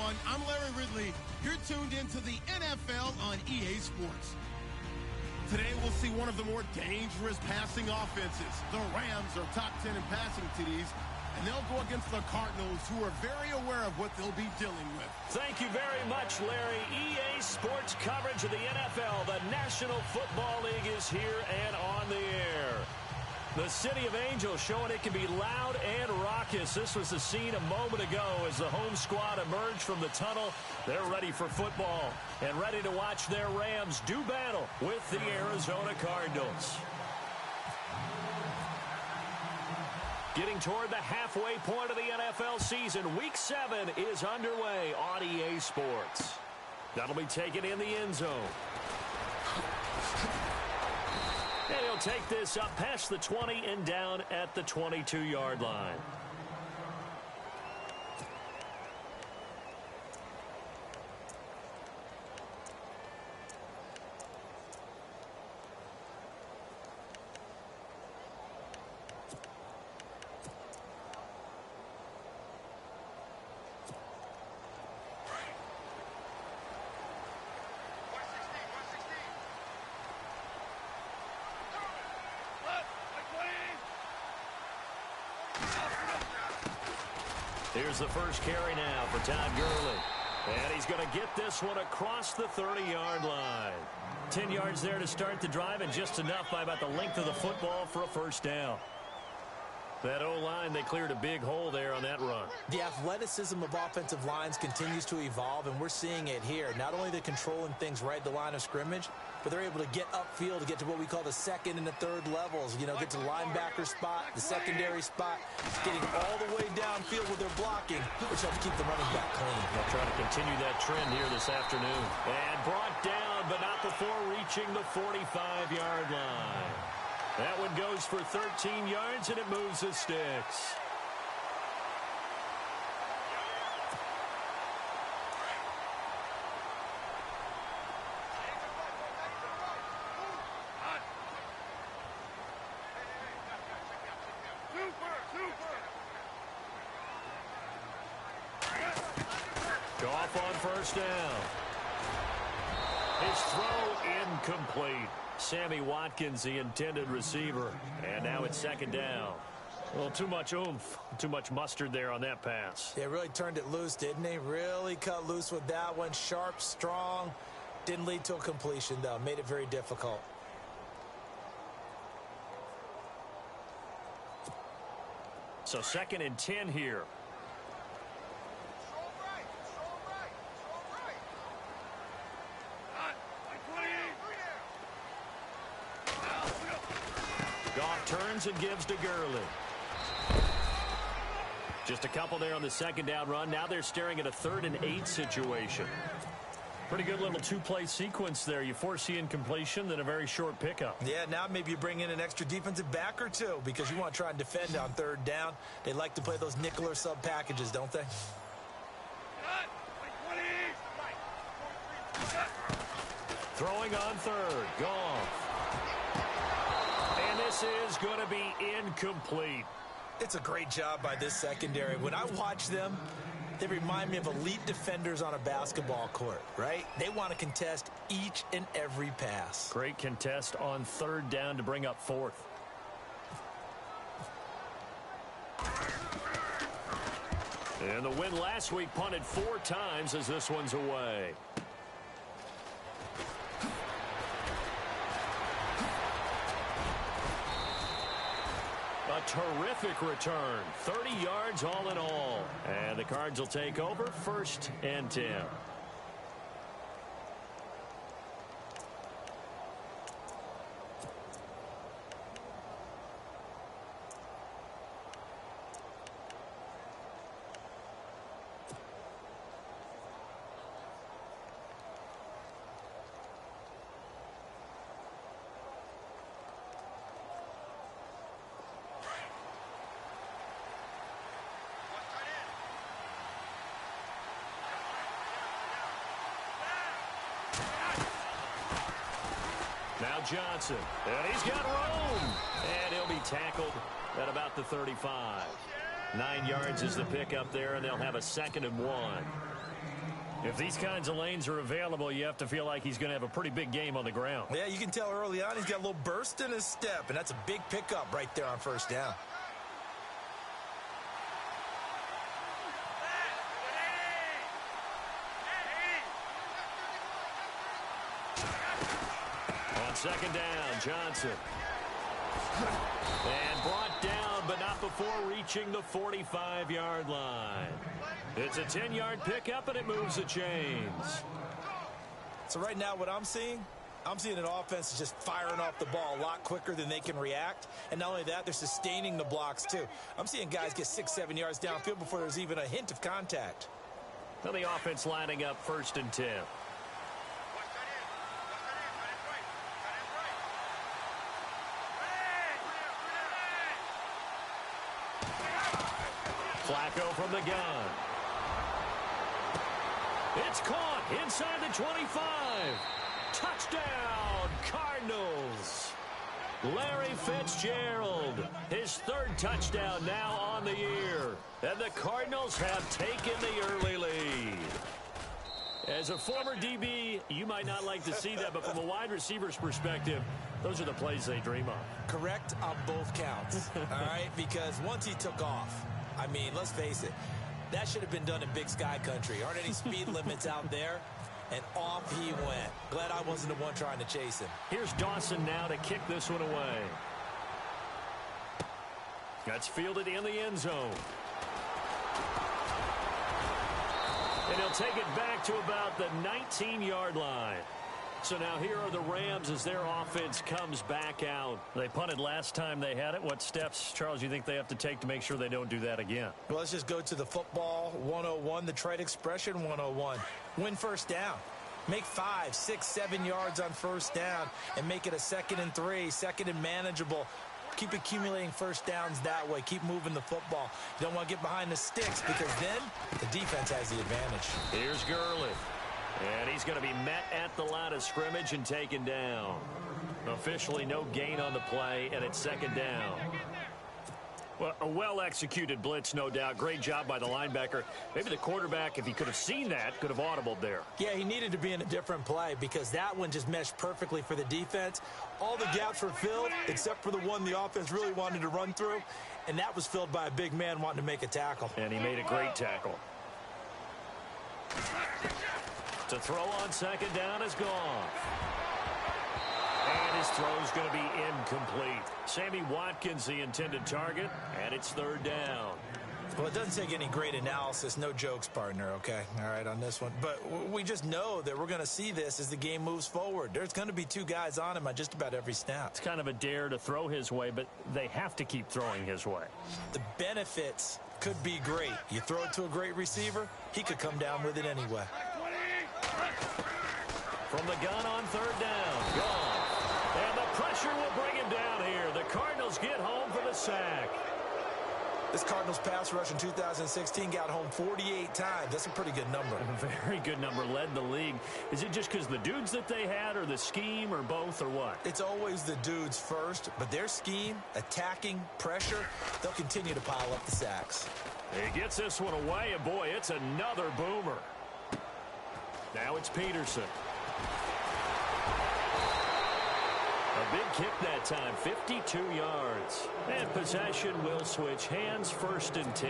everyone. I'm Larry Ridley. You're tuned into the NFL on EA Sports. Today, we'll see one of the more dangerous passing offenses. The Rams are top 10 in passing TDs, and they'll go against the Cardinals, who are very aware of what they'll be dealing with. Thank you very much, Larry. EA Sports coverage of the NFL. The National Football League is here and on the air. The City of Angels showing it can be loud and raucous. This was the scene a moment ago as the home squad emerged from the tunnel. They're ready for football and ready to watch their Rams do battle with the Arizona Cardinals. Getting toward the halfway point of the NFL season, Week 7 is underway on EA Sports. That'll be taken in the end zone. And he'll take this up past the 20 and down at the 22-yard line. Here's the first carry now for Todd Gurley. And he's going to get this one across the 30-yard line. 10 yards there to start the drive, and just enough by about the length of the football for a first down. That O-line, they cleared a big hole there on that run. The athleticism of offensive lines continues to evolve, and we're seeing it here. Not only they're controlling things right at the line of scrimmage, but they're able to get upfield to get to what we call the second and the third levels. You know, get to the linebacker spot, the secondary spot, getting all the way downfield with their blocking, which helps keep the running back clean. They'll try to continue that trend here this afternoon. And brought down, but not before reaching the 45-yard line. That one goes for 13 yards, and it moves the sticks. Goff on first down. His throw incomplete. Sammy Watkins, the intended receiver. And now it's second down. A little too much oomph, too much mustard there on that pass. They really turned it loose, didn't they? Really cut loose with that one. Sharp, strong. Didn't lead to a completion, though. Made it very difficult. So 2nd and 10 here. Goff turns and gives to Gurley. Just a couple there on the second down run. Now they're staring at a 3rd and 8 situation. Pretty good little two-play sequence there. You force the incompletion, then a very short pickup. Yeah, now maybe you bring in an extra defensive back or two because you want to try and defend on 3rd down. They like to play those nickel or sub packages, don't they? Throwing on 3rd. Goff. And this is going to be incomplete. It's a great job by this secondary. When I watch them, they remind me of elite defenders on a basketball court, right? They want to contest each and every pass. Great contest on 3rd down to bring up 4th. And the win last week punted 4 times as this one's away. A terrific return. 30 yards all in all. And the Cards will take over 1st and 10. Now Johnson, and he's got room, and he'll be tackled at about the 35. 9 yards is the pickup there, and they'll have a 2nd and 1. If these kinds of lanes are available, you have to feel like he's going to have a pretty big game on the ground. Yeah, you can tell early on he's got a little burst in his step, and that's a big pickup right there on first down. On second down, Johnson. And brought down, but not before reaching the 45-yard line. It's a 10-yard pickup, and it moves the chains. So right now what I'm seeing an offense is just firing off the ball a lot quicker than they can react. And not only that, they're sustaining the blocks, too. I'm seeing guys get 6-7 yards downfield before there's even a hint of contact. Now the offense lining up 1st and 10. Flacco from the gun. It's caught inside the 25. Touchdown, Cardinals. Larry Fitzgerald, his 3rd touchdown now on the year. And the Cardinals have taken the early lead. As a former DB, you might not like to see that, but from a wide receiver's perspective, those are the plays they dream of. Correct on both counts, all right? Because once he took off, I mean, let's face it, that should have been done in Big Sky Country. Aren't any speed limits out there? And off he went. Glad I wasn't the one trying to chase him. Here's Dawson now to kick this one away. That's fielded in the end zone. And he'll take it back to about the 19-yard line. So now here are the Rams as their offense comes back out. They punted last time they had it. What steps, Charles, you think they have to take to make sure they don't do that again? Well, let's just go to the football 101, the trade expression 101. Win first down. Make 5, 6, 7 yards on first down and make it a 2nd and 3, 2nd and manageable. Keep accumulating first downs that way. Keep moving the football. You don't want to get behind the sticks because then the defense has the advantage. Here's Gurley. And he's going to be met at the line of scrimmage and taken down. Officially no gain on the play, and it's 2nd down. Well, a well-executed blitz, no doubt. Great job by the linebacker. Maybe the quarterback, if he could have seen that, could have audibled there. Yeah, he needed to be in a different play because that one just meshed perfectly for the defense. All the gaps were filled except for the one the offense really wanted to run through, and that was filled by a big man wanting to make a tackle. And he made a great tackle. To throw on 2nd down is gone. And his throw's going to be incomplete. Sammy Watkins, the intended target, and it's 3rd down. Well, it doesn't take any great analysis. No jokes, partner, okay? All right, on this one. But we just know that we're going to see this as the game moves forward. There's going to be 2 guys on him on just about every snap. It's kind of a dare to throw his way, but they have to keep throwing his way. The benefits could be great. You throw it to a great receiver, he could come down with it anyway. From the gun on 3rd down. Gone. And the pressure will bring him down here. The Cardinals get home for the sack. This Cardinals pass rush in 2016 got home 48 times. That's a pretty good number. A very good number, led the league. Is it just because the dudes that they had or the scheme or both or what? It's always the dudes first, but their scheme, attacking, pressure, they'll continue to pile up the sacks. He gets this one away, and boy, it's another boomer. Now it's Peterson. A big kick that time, 52 yards. And possession will switch hands, 1st and 10.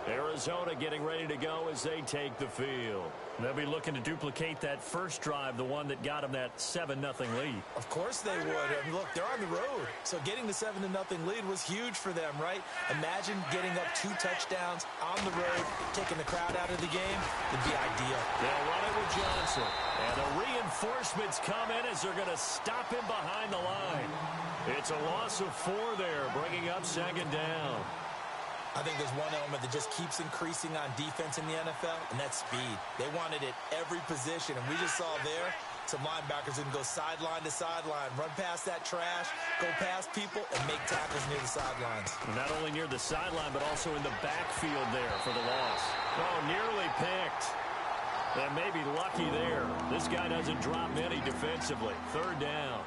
Arizona getting ready to go as they take the field. They'll be looking to duplicate that first drive, the one that got them that 7-0 lead. Of course they would. And look, they're on the road. So getting the 7-0 lead was huge for them, right? Imagine getting up 2 touchdowns on the road, taking the crowd out of the game. It'd be ideal. They'll run it with Johnson. And the reinforcements come in as they're going to stop him behind the line. It's a loss of 4 there, bringing up 2nd down. I think there's one element that just keeps increasing on defense in the NFL, and that's speed. They want it at every position, and we just saw there some linebackers who can go sideline to sideline, run past that trash, go past people, and make tackles near the sidelines. Not only near the sideline, but also in the backfield there for the loss. Oh, nearly picked. And maybe lucky there. This guy doesn't drop many defensively. 3rd down.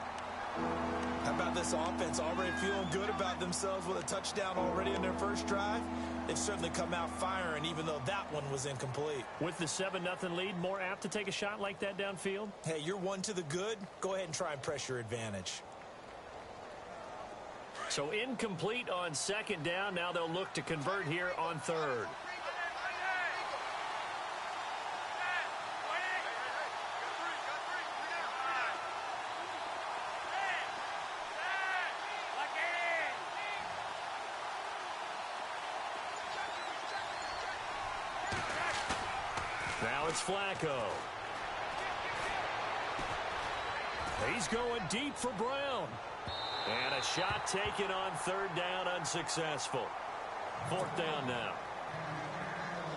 How about this offense already feeling good about themselves with a touchdown already in their first drive? They've certainly come out firing, even though that one was incomplete. With the 7-0 lead, more apt to take a shot like that downfield? Hey, you're one to the good. Go ahead and try and press your advantage. So incomplete on second down. Now they'll look to convert here on third. Now it's Flacco. He's going deep for Brown. And a shot taken on third down, unsuccessful. Fourth down now.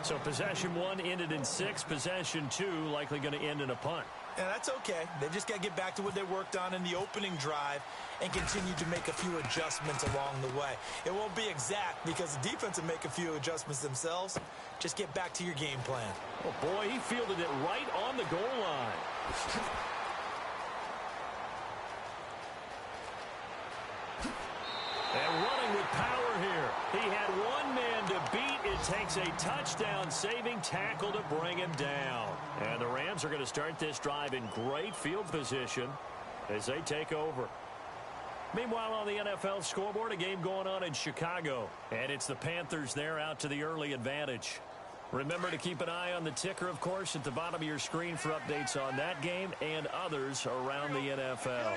So possession 1 ended in 6. Possession 2 likely going to end in a punt. And that's okay. They've just got to get back to what they worked on in the opening drive and continue to make a few adjustments along the way. It won't be exact because the defense will make a few adjustments themselves. Just get back to your game plan. Oh, boy, he fielded it right on the goal line. And running with power here. He had one man to beat. It takes a touchdown-saving tackle to bring him down. And the Rams are going to start this drive in great field position as they take over. Meanwhile, on the NFL scoreboard, a game going on in Chicago. And it's the Panthers there out to the early advantage. Remember to keep an eye on the ticker, of course, at the bottom of your screen for updates on that game and others around the NFL.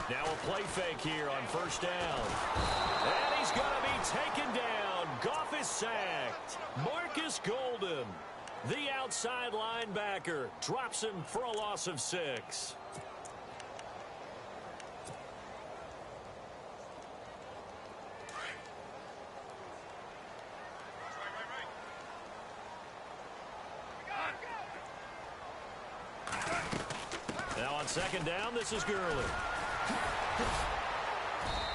Now a play fake here on first down. And he's going to be taken down. Goff is sacked. Marcus Golden, the outside linebacker, drops him for a loss of 6. Now on second down, this is Gurley.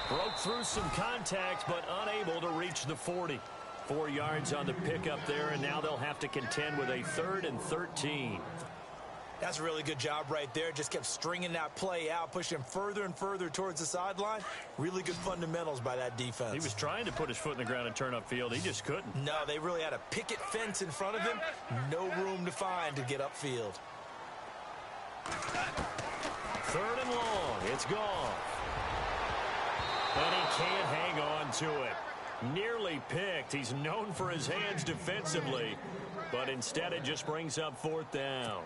Broke through some contact, but unable to reach the 40. 4 yards on the pickup there, and now they'll have to contend with a 3rd and 13. That's a really good job right there. Just kept stringing that play out, pushing him further and further towards the sideline. Really good fundamentals by that defense. He was trying to put his foot in the ground and turn upfield. He just couldn't. No, they really had a picket fence in front of him. No room to find to get upfield. 3rd and long. It's gone. But he can't hang on to it. Nearly picked. He's known for his hands defensively, but instead it just brings up 4th down.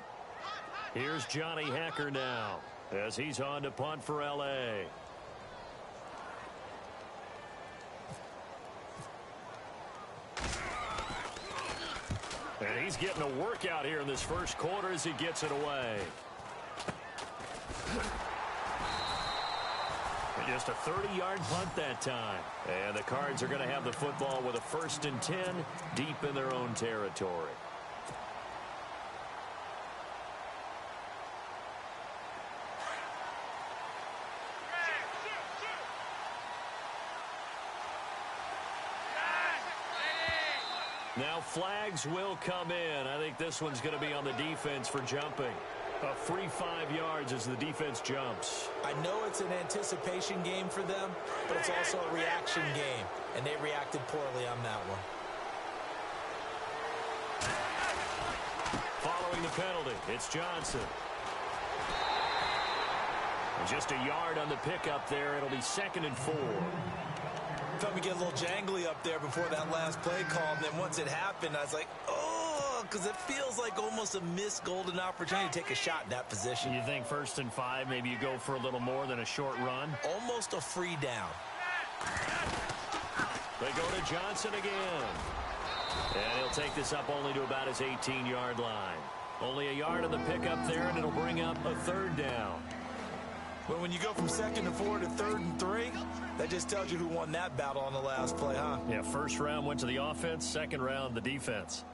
Here's Johnny Hecker now as he's on to punt for L.A. And he's getting a workout here in this first quarter as he gets it away. Just a 30-yard punt that time. And the Cards are going to have the football with a 1st and 10 deep in their own territory. Now flags will come in. I think this one's going to be on the defense for jumping. A free 5 yards as the defense jumps. I know it's an anticipation game for them, but it's also a reaction game, and they reacted poorly on that one. Following the penalty, it's Johnson. Just a yard on the pickup there. It'll be 2nd and 4. Thought we get a little jangly up there before that last play call, and then once it happened, I was like, oh, because it feels like almost a missed golden opportunity to take a shot in that position. You think 1st and 5, maybe you go for a little more than a short run? Almost a free down. They go to Johnson again. And he'll take this up only to about his 18-yard line. Only a yard on the pickup there, and it'll bring up a 3rd down. Well, when you go from 2nd and 4 to 3rd and 3, that just tells you who won that battle on the last play, huh? Yeah, 1st round went to the offense, 2nd round the defense.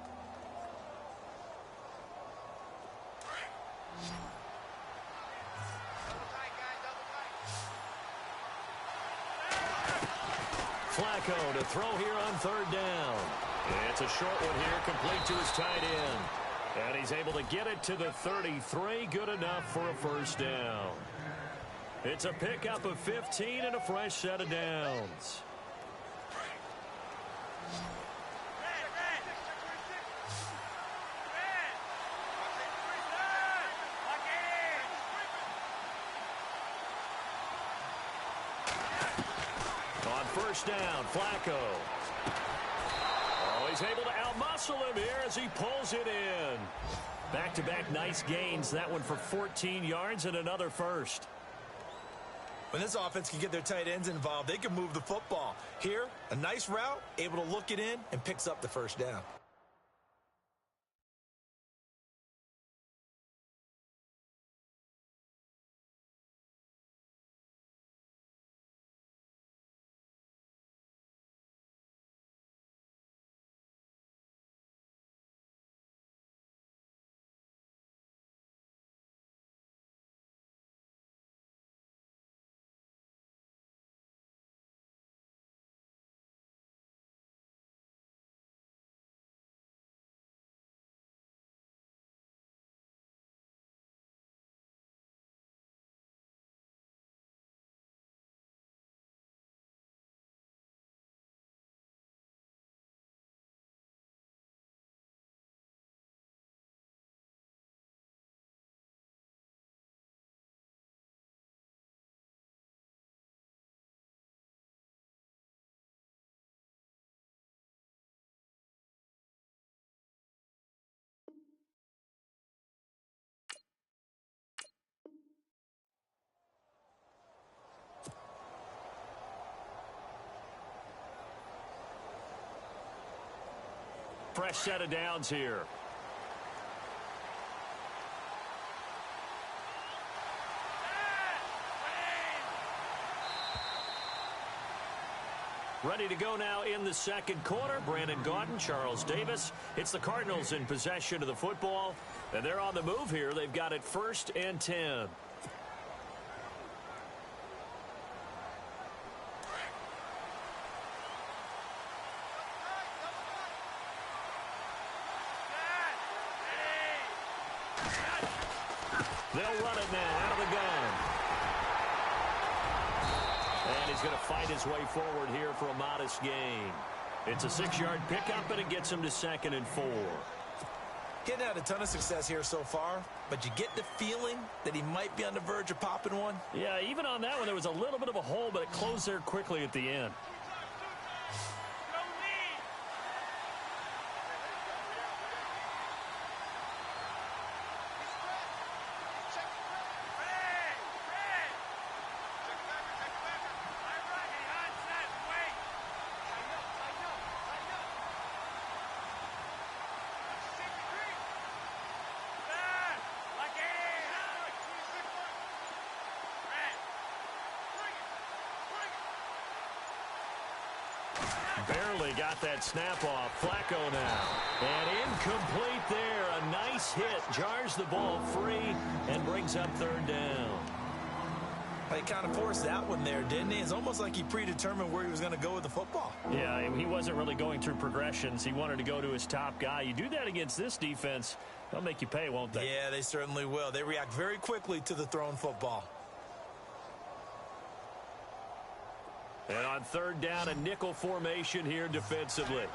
Flacco to throw here on 3rd down. It's a short one here, complete to his tight end. And he's able to get it to the 33. Good enough for a first down. It's a pickup of 15 and a fresh set of downs. On first down, Flacco. Oh, he's able to outmuscle him here as he pulls it in. Back-to-back nice gains. That one for 14 yards and another first. When this offense can get their tight ends involved, they can move the football. Here, a nice route, able to look it in, and picks up the first down. Fresh set of downs here. Ready to go now in the second quarter. Brandon Gaudin, Charles Davis. It's the Cardinals in possession of the football. And they're on the move here. They've got it 1st and 10. They'll run it now out of the gun. And he's going to fight his way forward here for a modest gain. It's a 6-yard pickup, and it gets him to 2nd and 4. Getting had a ton of success here so far, but you get the feeling that he might be on the verge of popping one. Yeah, even on that one, there was a little bit of a hole, but it closed there quickly at the end. Barely got that snap off. Flacco now. And incomplete there. A nice hit. Jars the ball free and brings up 3rd down. He kind of forced that one there, didn't he? It's almost like he predetermined where he was going to go with the football. Yeah, he wasn't really going through progressions. He wanted to go to his top guy. You do that against this defense, they'll make you pay, won't they? Yeah, they certainly will. They react very quickly to the thrown football. And on 3rd down, a nickel formation here defensively.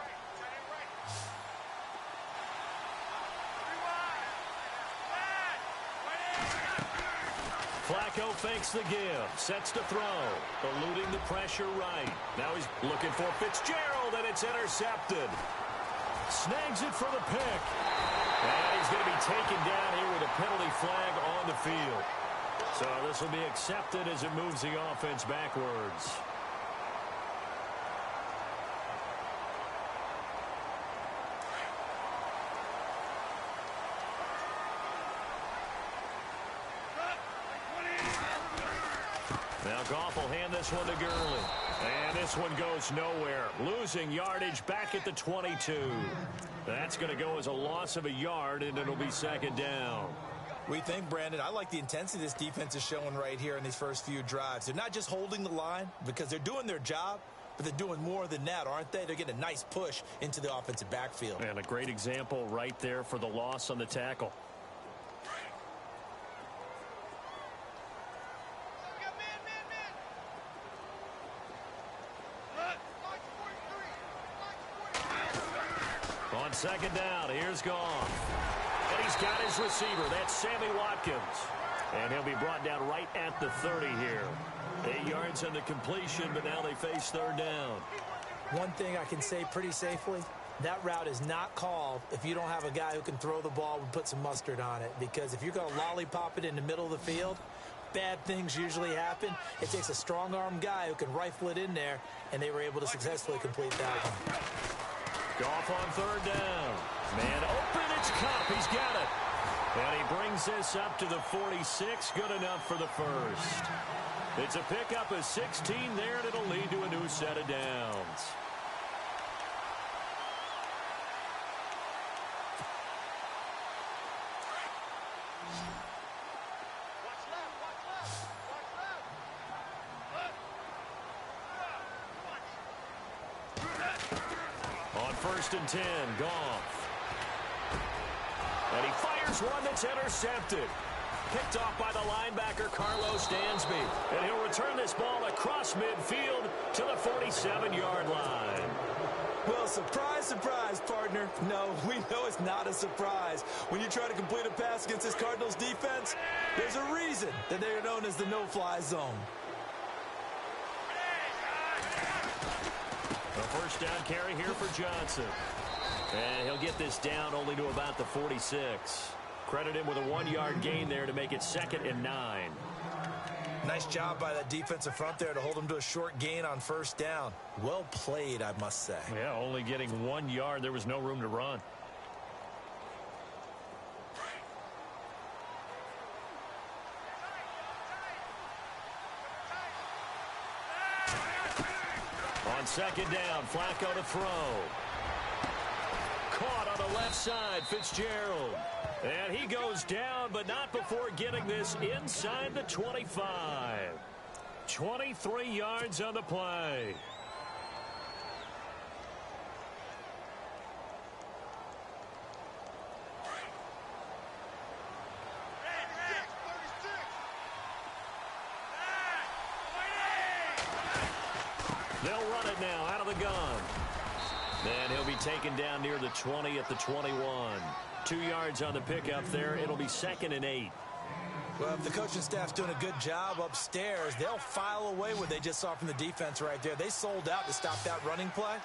Flacco fakes the give, sets to throw, eluding the pressure right. Now he's looking for Fitzgerald, and it's intercepted. Snags it for the pick. And he's going to be taken down here with a penalty flag on the field. So this will be accepted as it moves the offense backwards. Now Goff will hand this one to Gurley. And this one goes nowhere. Losing yardage back at the 22. That's going to go as a loss of a yard, and it'll be 2nd down. We think, Brandon, I like the intensity this defense is showing right here in these first few drives. They're not just holding the line because they're doing their job, but they're doing more than that, aren't they? They're getting a nice push into the offensive backfield. And a great example right there for the loss on the tackle. On second down, here's Goff. And he's got his receiver. That's Sammy Watkins. And he'll be brought down right at the 30 here. 8 yards on the completion, but now they face third down. One thing I can say pretty safely, that route is not called if you don't have a guy who can throw the ball and put some mustard on it. Because if you're going to lollipop it in the middle of the field, bad things usually happen. It takes a strong-arm guy who can rifle it in there, and they were able to successfully complete that one. Goff on third down. Man open, it's Kupp. He's got it. And he brings this up to the 46. Good enough for the first. It's a pickup of 16 there, and it'll lead to a new set of downs. On first and 10, Goff. And he fires one that's intercepted. Picked off by the linebacker, Carlos Dansby. And he'll return this ball across midfield to the 47-yard line. Well, surprise, surprise, partner. No, we know it's not a surprise. When you try to complete a pass against this Cardinals defense, there's a reason that they are known as the no-fly zone. A first down carry here for Johnson. And he'll get this down only to about the 46. Credit him with a 1-yard gain there to make it 2nd and 9. Nice job by that defensive front there to hold him to a short gain on first down. Well played, I must say. Yeah, only getting 1 yard. There was no room to run. On second down, Flacco to throw. Caught on the left side, Fitzgerald. And he goes down, but not before getting this inside the 25. 23 yards on the play. They'll run it now out of the gun. And he'll be taken down near the 20 at the 21. 2 yards on the pickup there. It'll be 2nd and 8. Well, if the coaching staff's doing a good job upstairs, they'll file away what they just saw from the defense right there. They sold out to stop that running play.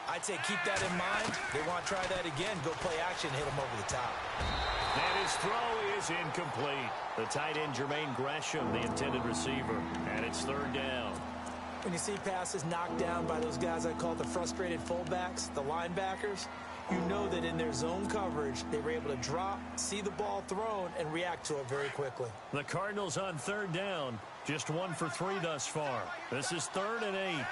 I'd say keep that in mind. They want to try that again. Go play action, hit them over the top. And his throw is incomplete. The tight end, Jermaine Gresham, the intended receiver. And it's third down. When you see passes knocked down by those guys I call the frustrated fullbacks, the linebackers, you know that in their zone coverage, they were able to drop, see the ball thrown, and react to it very quickly. The Cardinals on third down, just 1 for 3 thus far. This is 3rd and 8.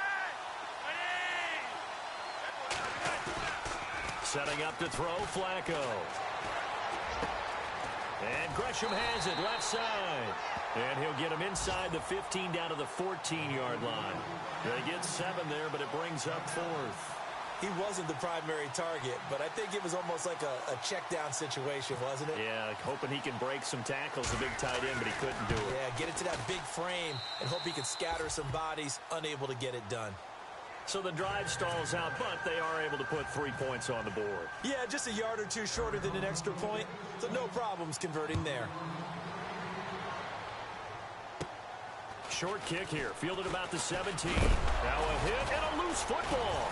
Setting up to throw, Flacco. And Gresham has it, left side. And he'll get him inside the 15 down to the 14-yard line. They get 7 there, but it brings up 4th. He wasn't the primary target, but I think it was almost like a check-down situation, wasn't it? Yeah, hoping he can break some tackles, a big tight end, but he couldn't do it. Yeah, get it to that big frame and hope he can scatter some bodies, unable to get it done. So the drive stalls out, but they are able to put 3 points on the board. Yeah, just a yard or two shorter than an extra point, so no problems converting there. Short kick here, fielded about the 17. Now a hit and a loose football.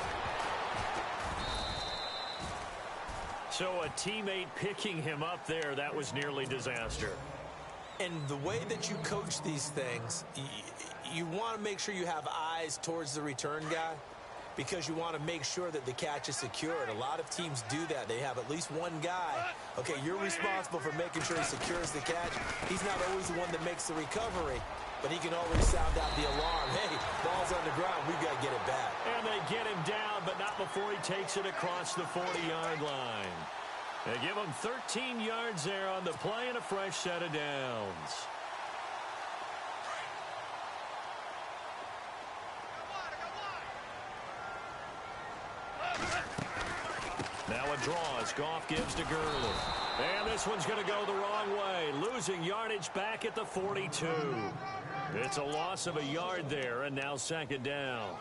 So a teammate picking him up there, that was nearly disaster. And the way that you coach these things, you want to make sure you have eyes towards the return guy because you want to make sure that the catch is secured. A lot of teams do that. They have at least one guy. Okay, you're responsible for making sure he secures the catch. He's not always the one that makes the recovery, but he can always sound out the alarm. Hey, ball's on the ground. We've got to get it back. And they get him down, but not before he takes it across the 40-yard line. They give him 13 yards there on the play and a fresh set of downs. Now a draw as Goff gives to Gurley. And this one's going to go the wrong way. Losing yardage back at the 42. It's a loss of a yard there, and now second down.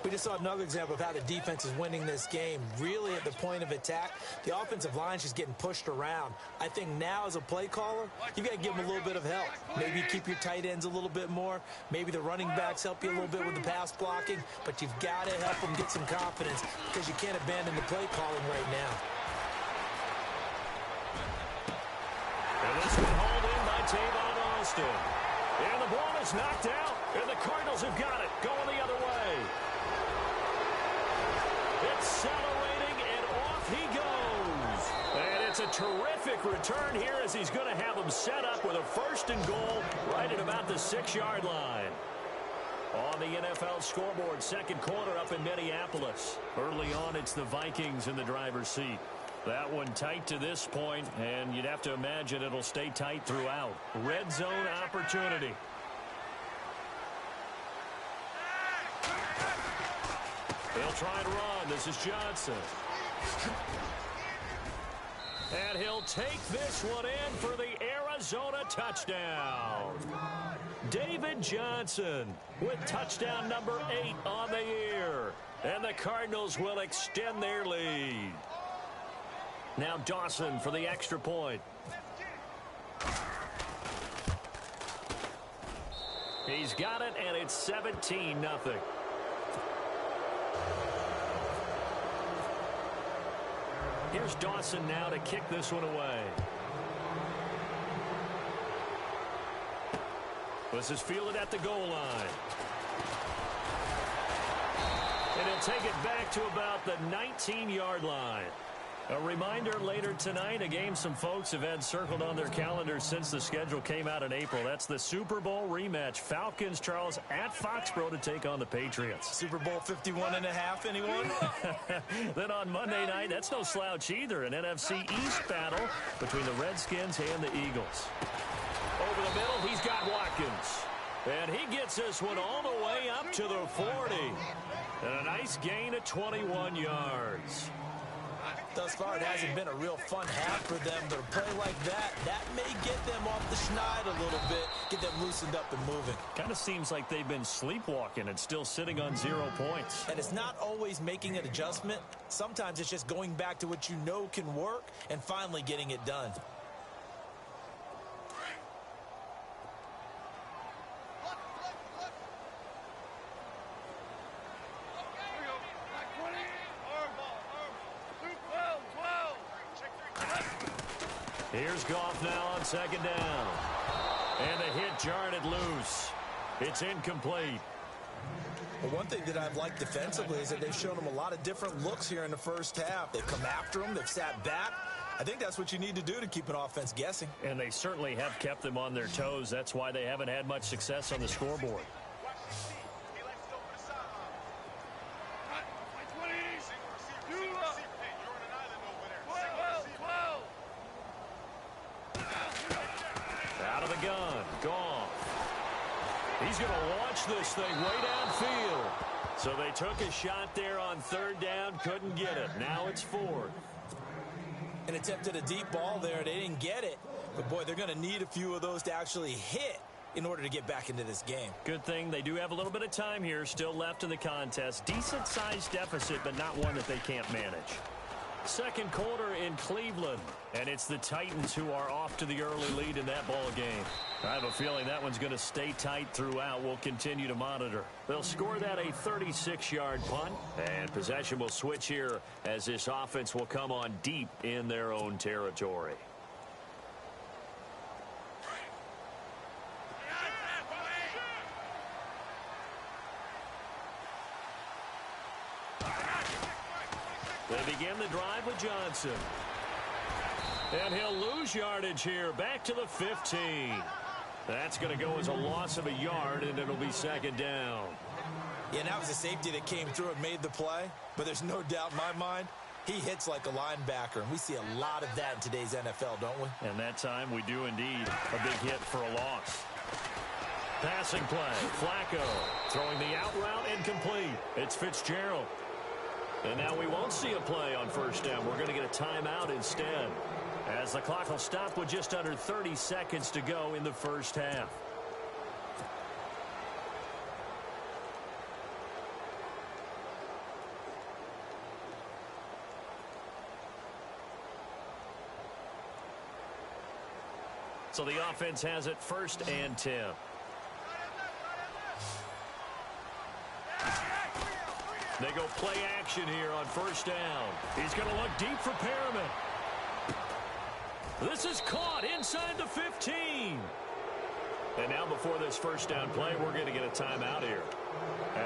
We just saw another example of how the defense is winning this game. Really at the point of attack, the offensive line's just getting pushed around. I think now as a play caller, you got to give them a little bit of help. Maybe keep your tight ends a little bit more. Maybe the running backs help you a little bit with the pass blocking. But you've got to help them get some confidence because you can't abandon the play calling right now. And this one hauled in by Tavon Austin. And the ball is knocked out. And the Cardinals have got it. Going the other way. Accelerating, and off he goes. And it's a terrific return here as he's going to have them set up with a 1st and goal right at about the 6-yard line. On the NFL scoreboard, second quarter up in Minneapolis. Early on, it's the Vikings in the driver's seat. That one tight to this point, and you'd have to imagine it'll stay tight throughout. Red zone opportunity. He'll try and run. This is Johnson. And he'll take this one in for the Arizona touchdown. David Johnson with touchdown number 8 on the year. And the Cardinals will extend their lead. Now Dawson for the extra point. He's got it, and it's 17-0. Here's Dawson now to kick this one away. This is fielded at the goal line. And he'll take it back to about the 19-yard line. A reminder later tonight, a game some folks have had circled on their calendars since the schedule came out in April. That's the Super Bowl rematch. Falcons, Charles, at Foxborough to take on the Patriots. Super Bowl 51.5, anyone? Then on Monday night, that's no slouch either. An NFC East battle between the Redskins and the Eagles. Over the middle, he's got Watkins. And he gets this one all the way up to the 40. And a nice gain of 21 yards. Thus far, it hasn't been a real fun half for them, but a play like that may get them off the schneid a little bit, get them loosened up and moving. Kind of seems like they've been sleepwalking and still sitting on 0 points. And it's not always making an adjustment. Sometimes it's just going back to what you know can work and finally getting it done. Here's Goff now on second down. And the hit jarred it loose. It's incomplete. Well, one thing that I've liked defensively is that they've shown them a lot of different looks here in the first half. They've come after them. They've sat back. I think that's what you need to do to keep an offense guessing. And they certainly have kept them on their toes. That's why they haven't had much success on the scoreboard. Out of the gun, Goff. He's going to launch this thing way downfield. So they took a shot there on third down, couldn't get it. Now it's fourth. And attempted a deep ball there. They didn't get it. But, boy, they're going to need a few of those to actually hit in order to get back into this game. Good thing they do have a little bit of time here still left in the contest. Decent-sized deficit, but not one that they can't manage. Second quarter in Cleveland, and it's the Titans who are off to the early lead in that ball game. I have a feeling that one's going to stay tight throughout. We'll continue to monitor. They'll score that a 36-yard punt, and possession will switch here as this offense will come on deep in their own territory. They begin the drive with Johnson. And he'll lose yardage here, back to the 15. That's going to go as a loss of a yard, and it'll be second down. Yeah, and that was a safety that came through and made the play. But there's no doubt in my mind, he hits like a linebacker. And we see a lot of that in today's NFL, don't we? And that time we do indeed. A big hit for a loss. Passing play. Flacco throwing the out route incomplete. It's Fitzgerald. And now we won't see a play on first down. We're going to get a timeout instead, as the clock will stop with just under 30 seconds to go in the first half. So the offense has it 1st and 10. They go play action here on first down. He's going to look deep for Perriman. This is caught inside the 15. And now before this first down play, we're going to get a timeout here,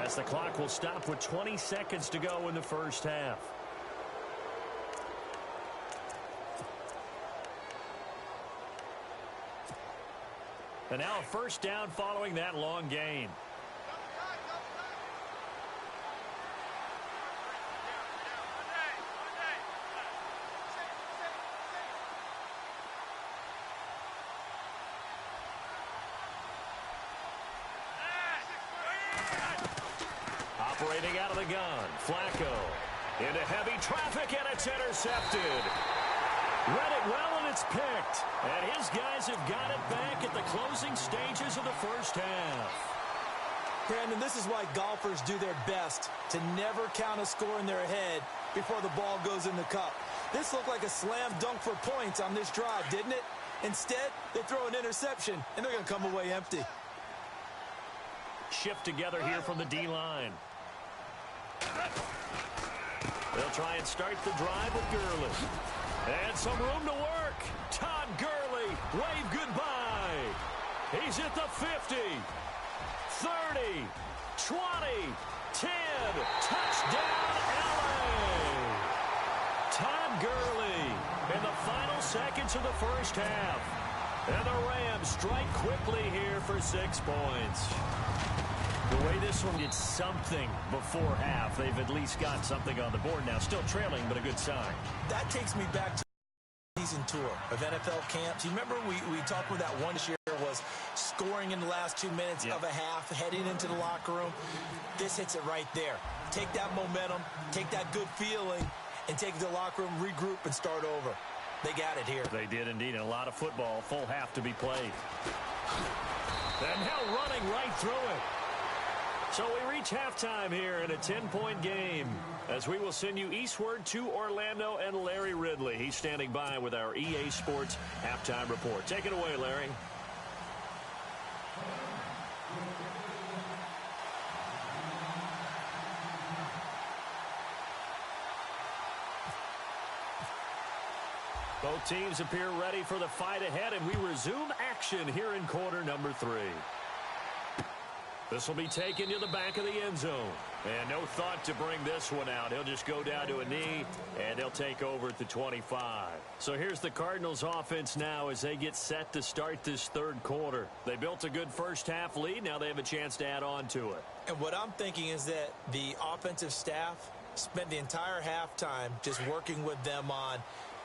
as the clock will stop with 20 seconds to go in the first half. And now a first down following that long gain. Operating out of the gun, Flacco into heavy traffic, and it's intercepted. Read it well, and it's picked. And his guys have got it back at the closing stages of the first half. Brandon, this is why golfers do their best to never count a score in their head before the ball goes in the cup. This looked like a slam dunk for points on this drive, didn't it? Instead, they throw an interception, and they're going to come away empty. Shift together here from the D-line. They'll try and start the drive with Gurley. And some room to work. Todd Gurley, wave goodbye. He's at the 50, 30, 20, 10. Touchdown, LA. Todd Gurley in the final seconds of the first half. And the Rams strike quickly here for 6 points. The way this one gets something before half, they've at least got something on the board now. Still trailing, but a good sign. That takes me back to the season tour of NFL camps. You remember we talked about that one this year was scoring in the last 2 minutes of a half, heading into the locker room. This hits it right there. Take that momentum, take that good feeling, and take it to the locker room, regroup, and start over. They got it here. They did indeed. And a lot of football, full half to be played. And now running right through it. So we reach halftime here in a 10-point game, as we will send you eastward to Orlando and Larry Ridley. He's standing by with our EA Sports halftime report. Take it away, Larry. Both teams appear ready for the fight ahead, and we resume action here in quarter number 3. This will be taken to the back of the end zone. And no thought to bring this one out. He'll just go down to a knee, and they'll take over at the 25. So here's the Cardinals offense now as they get set to start this third quarter. They built a good first half lead. Now they have a chance to add on to it. And what I'm thinking is that the offensive staff spent the entire halftime just working with them on,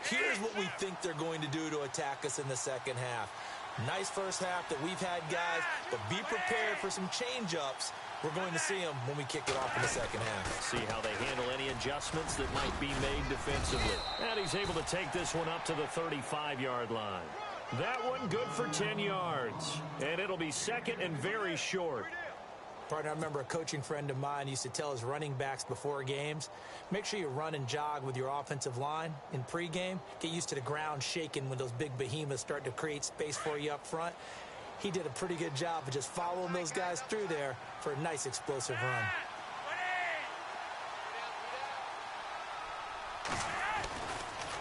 here's what we think they're going to do to attack us in the second half. Nice first half that we've had, guys, but be prepared for some change-ups. We're going to see them when we kick it off in the second half. See how they handle any adjustments that might be made defensively. And he's able to take this one up to the 35-yard line. That one good for 10 yards. And it'll be second and very short. Partner, I remember a coaching friend of mine used to tell his running backs before games, make sure you run and jog with your offensive line in pregame. Get used to the ground shaking when those big behemoths start to create space for you up front. He did a pretty good job of just following those guys through there for a nice explosive run.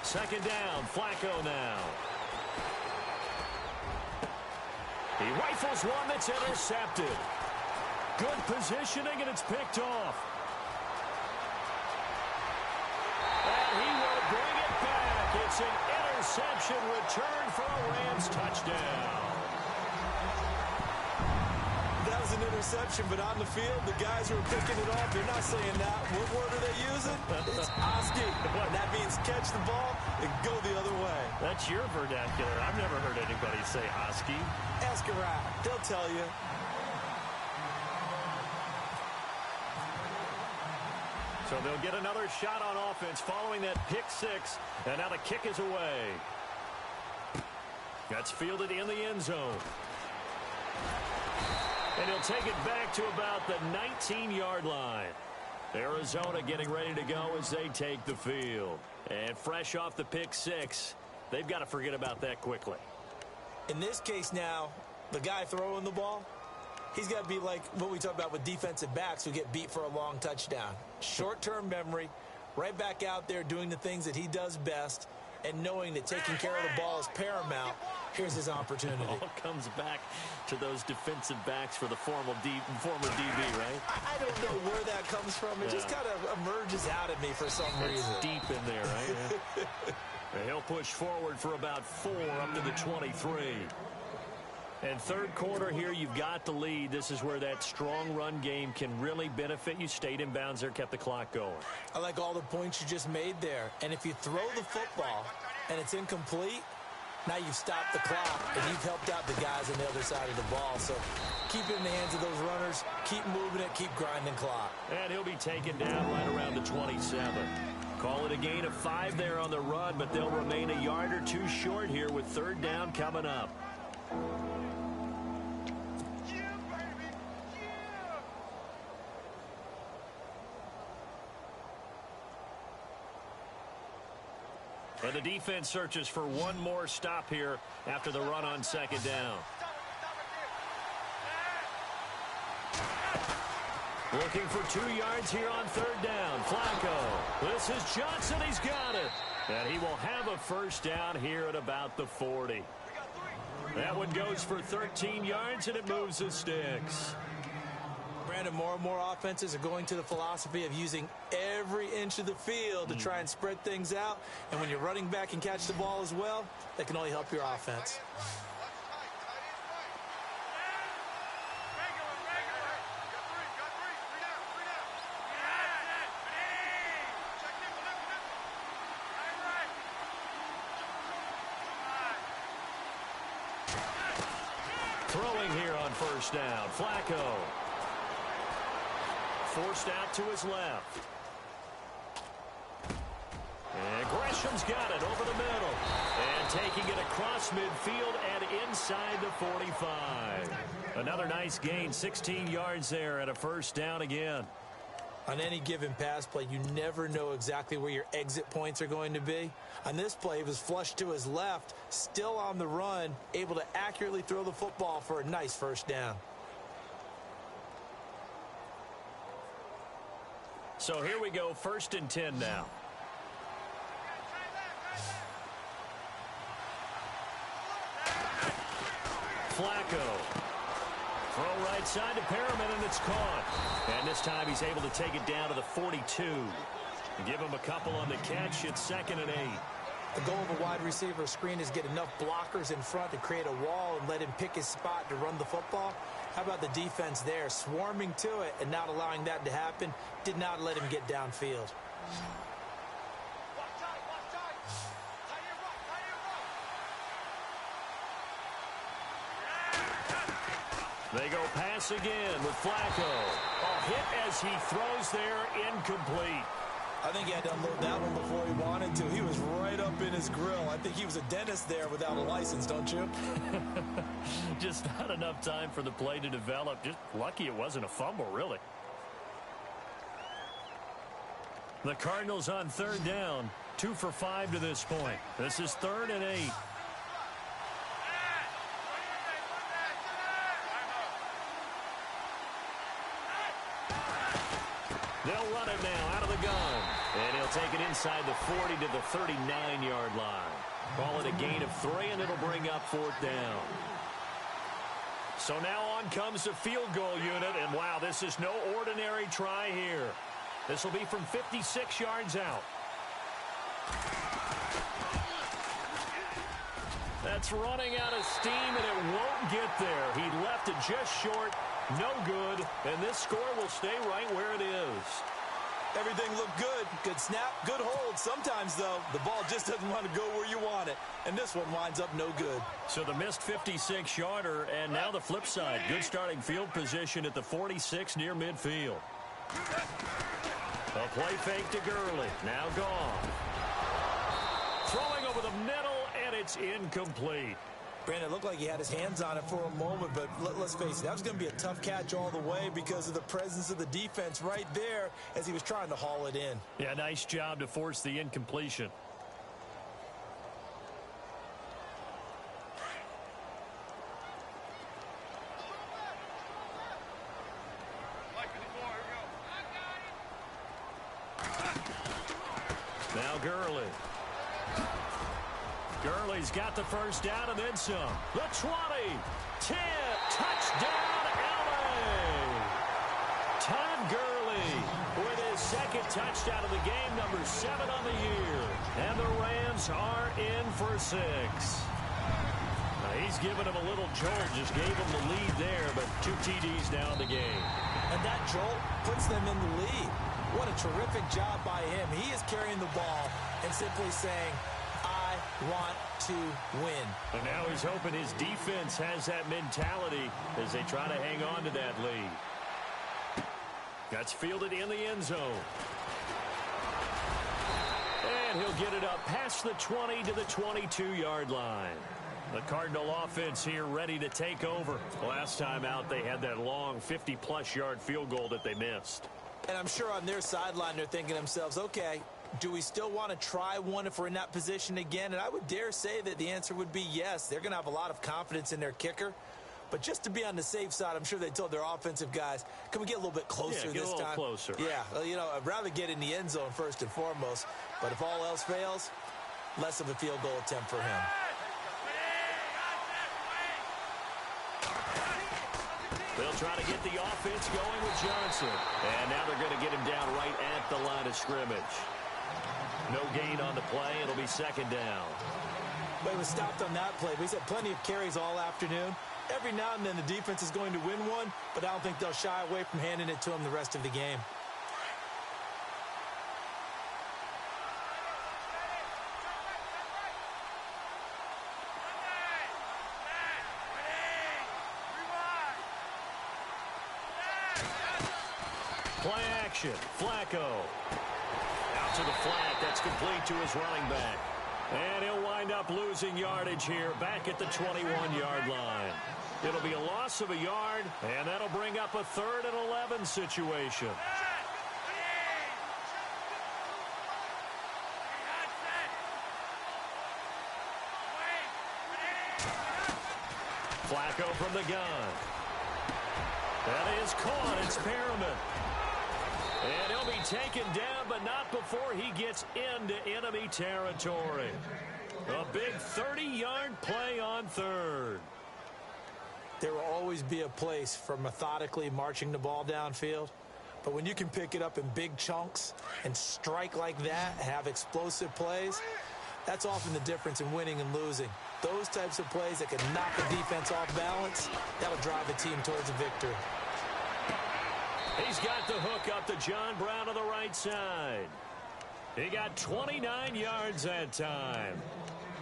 Second down, Flacco now. He rifles one that's intercepted. Good positioning, and it's picked off. And he will bring it back. It's an interception return for a Rams touchdown. That was an interception, but on the field, the guys who are picking it off, they're not saying that. What word are they using? It's Oski. That means catch the ball and go the other way. That's your vernacular. I've never heard anybody say Oski. Ask around. They'll tell you. So they'll get another shot on offense following that pick six. And now the kick is away. That's fielded in the end zone. And he'll take it back to about the 19-yard line. Arizona getting ready to go as they take the field. And fresh off the pick six, they've got to forget about that quickly. In this case now, the guy throwing the ball, he's got to be like what we talk about with defensive backs who get beat for a long touchdown. Short-term memory, right back out there doing the things that he does best, and knowing that taking care of the ball is paramount. Here's his opportunity. It all comes back to those defensive backs for the former DB, right? I don't know where that comes from. It just kind of emerges out at me for some reason. Deep in there, right? Yeah. He'll push forward for about 4 up to the 23. And third quarter here, you've got the lead. This is where that strong run game can really benefit you. Stayed in bounds there, kept the clock going. I like all the points you just made there. And if you throw the football and it's incomplete, now you've stopped the clock and you've helped out the guys on the other side of the ball. So keep it in the hands of those runners. Keep moving it. Keep grinding clock. And he'll be taken down right around the 27. Call it a gain of 5 there on the run, but they'll remain a yard or two short here with third down coming up. And the defense searches for one more stop here after the run on second down. Looking for 2 yards here on third down. Flacco. This is Johnson. He's got it. And he will have a first down here at about the 40. That one goes for 13 yards, and it moves the sticks. Brandon, more and more offenses are going to the philosophy of using every inch of the field to try and spread things out. And when you're running back and catch the ball as well, that can only help your offense. Throwing here on first down, Flacco. Forced out to his left. And Gresham's got it over the middle. And taking it across midfield and inside the 45. Another nice gain, 16 yards there and a first down again. On any given pass play, you never know exactly where your exit points are going to be. On this play, he was flushed to his left, still on the run, able to accurately throw the football for a nice first down. So here we go, 1st and 10 now. Flacco. Throw right side to Perriman, and it's caught. And this time he's able to take it down to the 42. Give him a couple on the catch. It's 2nd and 8. The goal of a wide receiver screen is get enough blockers in front to create a wall and let him pick his spot to run the football. How about the defense there, swarming to it and not allowing that to happen? Did not let him get downfield. They go pass again with Flacco. A hit as he throws there, incomplete. I think he had to unload that one before he wanted to. He was right up in his grill. I think he was a dentist there without a license, don't you? Just not enough time for the play to develop. Just lucky it wasn't a fumble, really. The Cardinals on third down, 2 for 5 to this point. This is 3rd and 8. They'll run it now out of the gun. And he'll take it inside the 40 to the 39-yard line. Call it a gain of 3, and it'll bring up 4th down. So now on comes the field goal unit. And, wow, this is no ordinary try here. This will be from 56 yards out. That's running out of steam, and it won't get there. He left it just short. No good, and this score will stay right where it is. Everything looked good. Good snap, good hold. Sometimes, though, the ball just doesn't want to go where you want it. And this one winds up no good. So the missed 56-yarder, and now the flip side. Good starting field position at the 46 near midfield. A play fake to Gurley. Now gone. Throwing over the middle, and it's incomplete. Brandon, it looked like he had his hands on it for a moment, but let's face it, that was going to be a tough catch all the way because of the presence of the defense right there as he was trying to haul it in. Yeah, nice job to force the incompletion. Now Gurley. Gurley's got the first down and then some. The 20, 10, touchdown LA. Todd Gurley with his second touchdown of the game, number 7 on the year. And the Rams are in for 6. Now he's given him a little jolt, just gave him the lead there, but 2 TDs now in the game. And that jolt puts them in the lead. What a terrific job by him. He is carrying the ball and simply saying, I want to win. And now he's hoping his defense has that mentality as they try to hang on to that lead. That's fielded in the end zone. And he'll get it up past the 20 to the 22-yard line. The Cardinal offense here ready to take over. Last time out, they had that long 50-plus yard field goal that they missed. And I'm sure on their sideline they're thinking to themselves, okay, do we still want to try one if we're in that position again? And I would dare say that the answer would be yes. They're going to have a lot of confidence in their kicker. But just to be on the safe side, I'm sure they told their offensive guys, can we get a little bit closer this time? Closer. Yeah, well, you know, I'd rather get in the end zone first and foremost. But if all else fails, less of a field goal attempt for him. They'll try to get the offense going with Johnson. And now they're going to get him down right at the line of scrimmage. No gain on the play. It'll be second down. But he was stopped on that play. But he's had plenty of carries all afternoon. Every now and then the defense is going to win one, but I don't think they'll shy away from handing it to him the rest of the game. Play action. Flacco. Out to the flat. That's complete to his running back. And he'll wind up losing yardage here back at the 21-yard line. It'll be a loss of a yard, and that'll bring up a 3rd and 11 situation. Flacco from the gun. That is caught. It's Perriman. And he'll be taken down, but not before he gets into enemy territory. A big 30-yard play on 3rd. There will always be a place for methodically marching the ball downfield. But when you can pick it up in big chunks and strike like that, have explosive plays, that's often the difference in winning and losing. Those types of plays that can knock the defense off balance, that'll drive a team towards a victory. He's got the hook up to John Brown on the right side. He got 29 yards that time.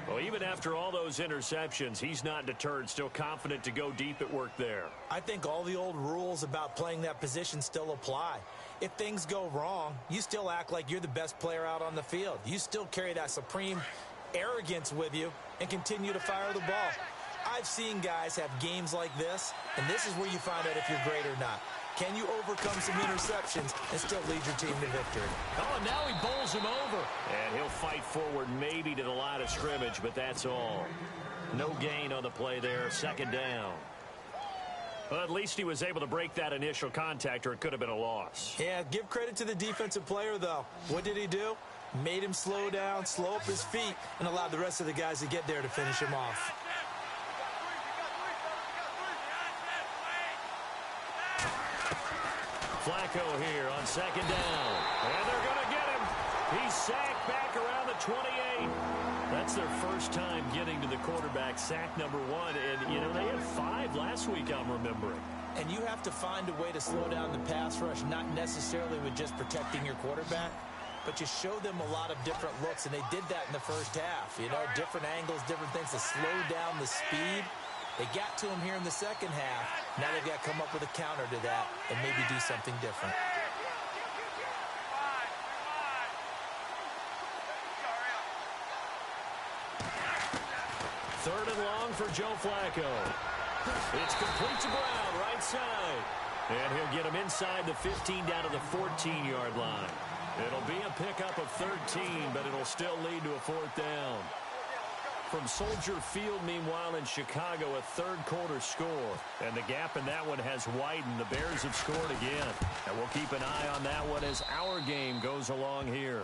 Well, even after all those interceptions, he's not deterred, still confident to go deep at work there. I think all the old rules about playing that position still apply. If things go wrong, you still act like you're the best player out on the field. You still carry that supreme arrogance with you and continue to fire the ball. I've seen guys have games like this, and this is where you find out if you're great or not. Can you overcome some interceptions and still lead your team to victory? Oh, and now he bowls him over. And he'll fight forward maybe to the line of scrimmage, but that's all. No gain on the play there, second down. Well, at least he was able to break that initial contact, or it could have been a loss. Yeah, give credit to the defensive player, though. What did he do? Made him slow down, slow up his feet, and allowed the rest of the guys to get there to finish him off. Flacco here on second down. And they're going to get him. He's sacked back around the 28. That's their first time getting to the quarterback, sack number 1. And, you know, they had 5 last week, I'm remembering. And you have to find a way to slow down the pass rush, not necessarily with just protecting your quarterback, but you show them a lot of different looks, and they did that in the first half. You know, different angles, different things to slow down the speed. They got to him here in the second half. Now they've got to come up with a counter to that and maybe do something different. Third and long for Joe Flacco. It's complete to Brown, right side. And he'll get him inside the 15 down to the 14-yard line. It'll be a pickup of 13, but it'll still lead to a fourth down. From Soldier Field, meanwhile, in Chicago, a third-quarter score. And the gap in that one has widened. The Bears have scored again. And we'll keep an eye on that one as our game goes along here.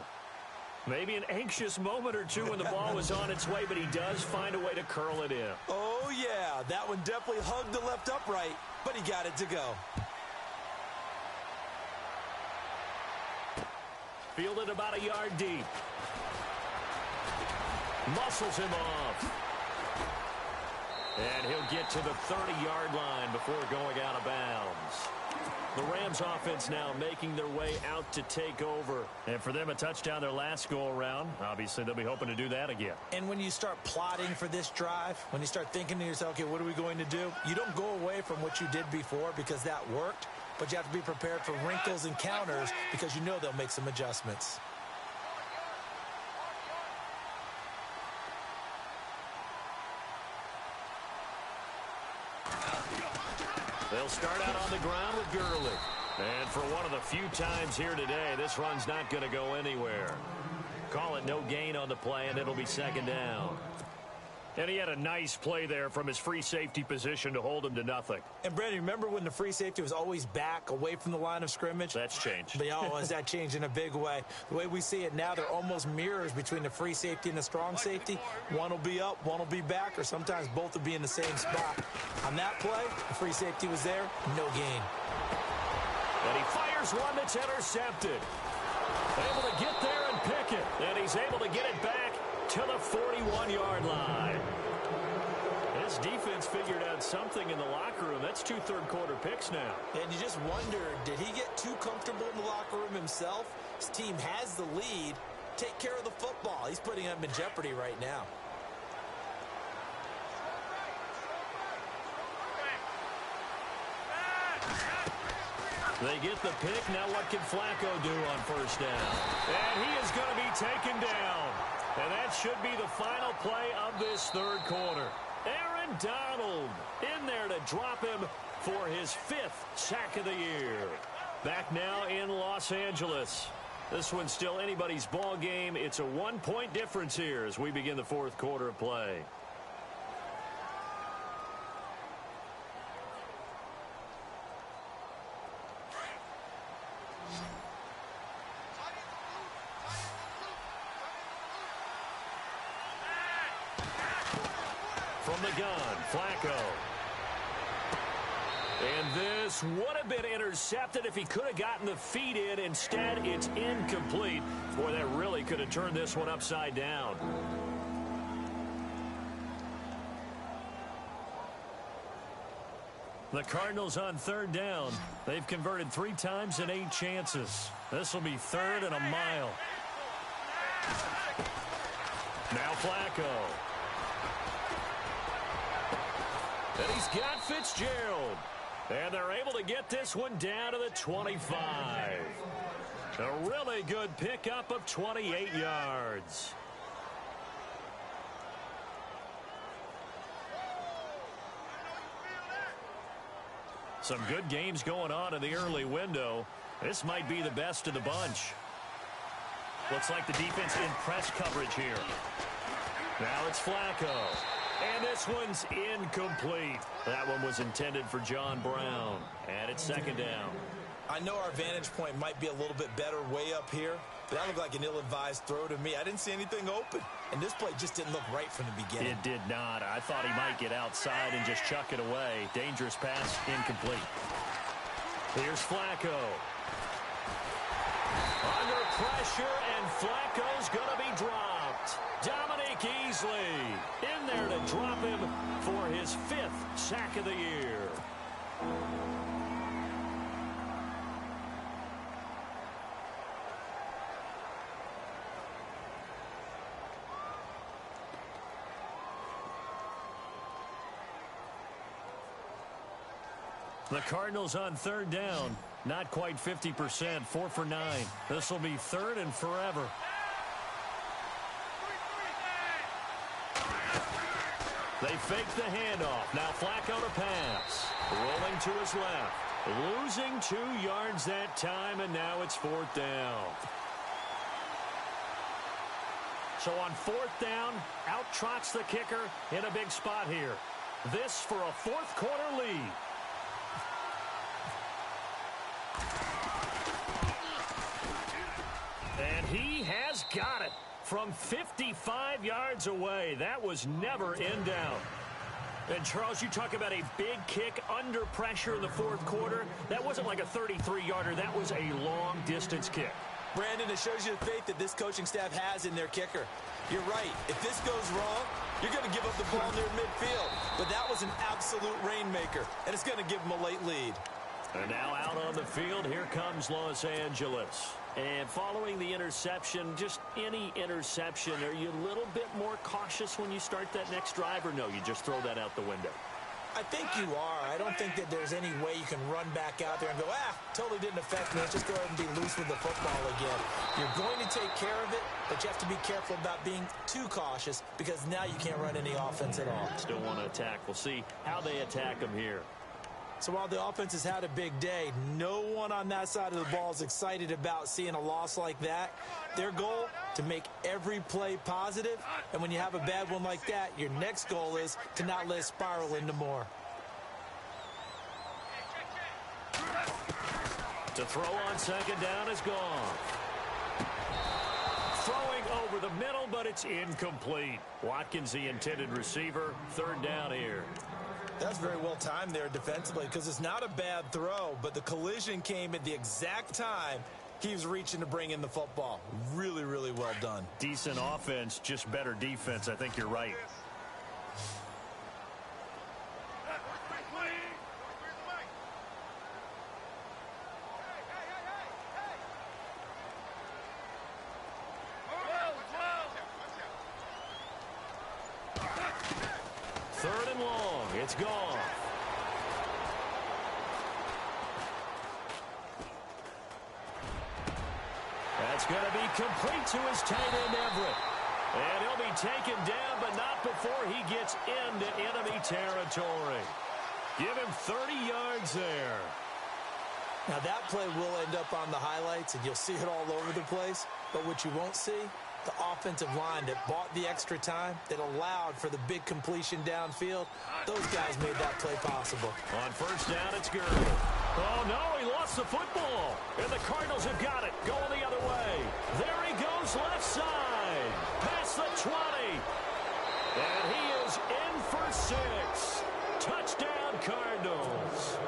Maybe an anxious moment or two when the ball was on its way, but he does find a way to curl it in. Oh, yeah. That one definitely hugged the left upright, but he got it to go. Fielded about a yard deep. Muscles him off. And he'll get to the 30-yard line before going out of bounds. The Rams offense now making their way out to take over. And for them, a touchdown their last go-around. Obviously, they'll be hoping to do that again. And when you start plotting for this drive, when you start thinking to yourself, okay, what are we going to do? You don't go away from what you did before because that worked. But you have to be prepared for wrinkles and counters because you know they'll make some adjustments. They'll start out on the ground with Gurley. And for one of the few times here today, this run's not going to go anywhere. Call it no gain on the play, and it'll be second down. And he had a nice play there from his free safety position to hold him to nothing. And, Brandon, remember when the free safety was always back away from the line of scrimmage? That's changed. But, has that changed in a big way? The way we see it now, they're almost mirrors between the free safety and the strong safety. One will be up, one will be back, or sometimes both will be in the same spot. On that play, the free safety was there, no gain. And he fires one that's intercepted. Able to get there and pick it. And he's able to get it back to the 41-yard line. This defense figured out something in the locker room. That's 2 third-quarter picks now. And you just wonder, did he get too comfortable in the locker room himself? His team has the lead. Take care of the football. He's putting them in jeopardy right now. They get the pick. Now what can Flacco do on first down? And he is going to be taken down. And that should be the final play of this third quarter. Aaron Donald in there to drop him for his 5th sack of the year. Back now in Los Angeles. This one's still anybody's ball game. It's a 1-point difference here as we begin the fourth quarter of play. From the gun, Flacco. And this would have been intercepted if he could have gotten the feet in. Instead, it's incomplete. Boy, that really could have turned this one upside down. The Cardinals on third down. They've converted 3 times in 8 chances. This will be 3rd and a mile. Now Flacco. And he's got Fitzgerald. And they're able to get this one down to the 25. A really good pickup of 28 yards. Some good games going on in the early window. This might be the best of the bunch. Looks like the defense in press coverage here. Now it's Flacco. And this one's incomplete. That one was intended for John Brown. And it's second down. I know our vantage point might be a little bit better way up here, but that looked like an ill-advised throw to me. I didn't see anything open. And this play just didn't look right from the beginning. It did not. I thought he might get outside and just chuck it away. Dangerous pass, incomplete. Here's Flacco. Under pressure, and Flacco's going to be dropped. Dominique Easley in there to drop him for his 5th sack of the year. The Cardinals on third down. Not quite 50%, 4 for 9. This will be 3rd and forever. They fake the handoff. Now Flacco to pass. Rolling to his left. Losing 2 yards that time, and now it's 4th down. So on 4th down, out trots the kicker in a big spot here. This for a 4th quarter lead. And he has got it from 55 yards away. That was never in doubt. And, Charles, you talk about a big kick under pressure in the 4th quarter. That wasn't like a 33-yarder. That was a long-distance kick. Brandon, it shows you the faith that this coaching staff has in their kicker. You're right. If this goes wrong, you're going to give up the ball near midfield. But that was an absolute rainmaker, and it's going to give them a late lead. And now out on the field, here comes Los Angeles. And following the interception, just any interception, are you a little bit more cautious when you start that next drive, or no, you just throw that out the window? I think you are. I don't think that there's any way you can run back out there and go, totally didn't affect me. Let's just go ahead and be loose with the football again. You're going to take care of it, but you have to be careful about being too cautious because now you can't run any offense at all. Still want to attack. We'll see how they attack them here. So while the offense has had a big day, no one on that side of the ball is excited about seeing a loss like that. Their goal, to make every play positive. And when you have a bad one like that, your next goal is to not let it spiral into more. To throw on 2nd down is gone. Throwing over the middle, but it's incomplete. Watkins, the intended receiver. 3rd down here. That's very well timed there defensively because it's not a bad throw, but the collision came at the exact time he was reaching to bring in the football. Really, really well done. Decent offense, just better defense. I think you're right. It's gone. That's going to be complete to his tight end, Everett. And he'll be taken down, but not before he gets into enemy territory. Give him 30 yards there. Now, that play will end up on the highlights, and you'll see it all over the place. But what you won't see, the offensive line that bought the extra time, that allowed for the big completion downfield, those guys made that play possible. On 1st down, it's Gurley. Oh, no, he lost the football. And the Cardinals have got it, going the other way. There he goes, left side, past the 20. And he is in for 6. Touchdown, Cardinals.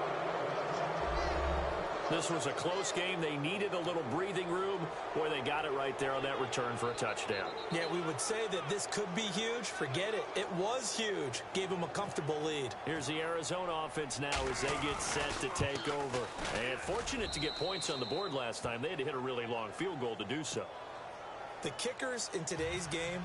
This was a close game. They needed a little breathing room. Boy, they got it right there on that return for a touchdown. Yeah, we would say that this could be huge. Forget it. It was huge. Gave them a comfortable lead. Here's the Arizona offense now as they get set to take over. And fortunate to get points on the board last time. They had to hit a really long field goal to do so. The kickers in today's game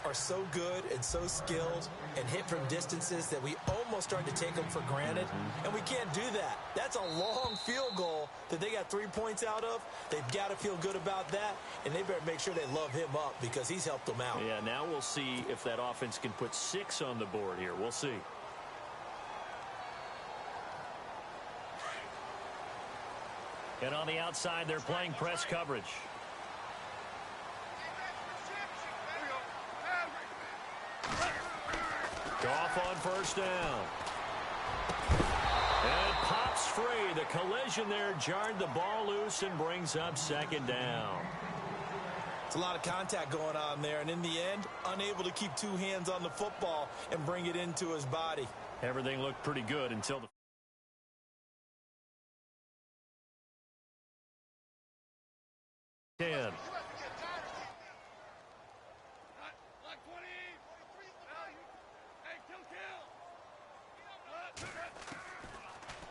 are so good and so skilled and hit from distances that we almost start to take them for granted, and we can't do that. That's a long field goal that they got 3 points out of. They've got to feel good about that, and they better make sure they love him up because he's helped them out. Yeah, now we'll see if that offense can put 6 on the board here. We'll see. And on the outside, they're playing press coverage. Goff on 1st down. And it pops free. The collision there jarred the ball loose and brings up 2nd down. It's a lot of contact going on there, and in the end, unable to keep 2 hands on the football and bring it into his body. Everything looked pretty good until the 10.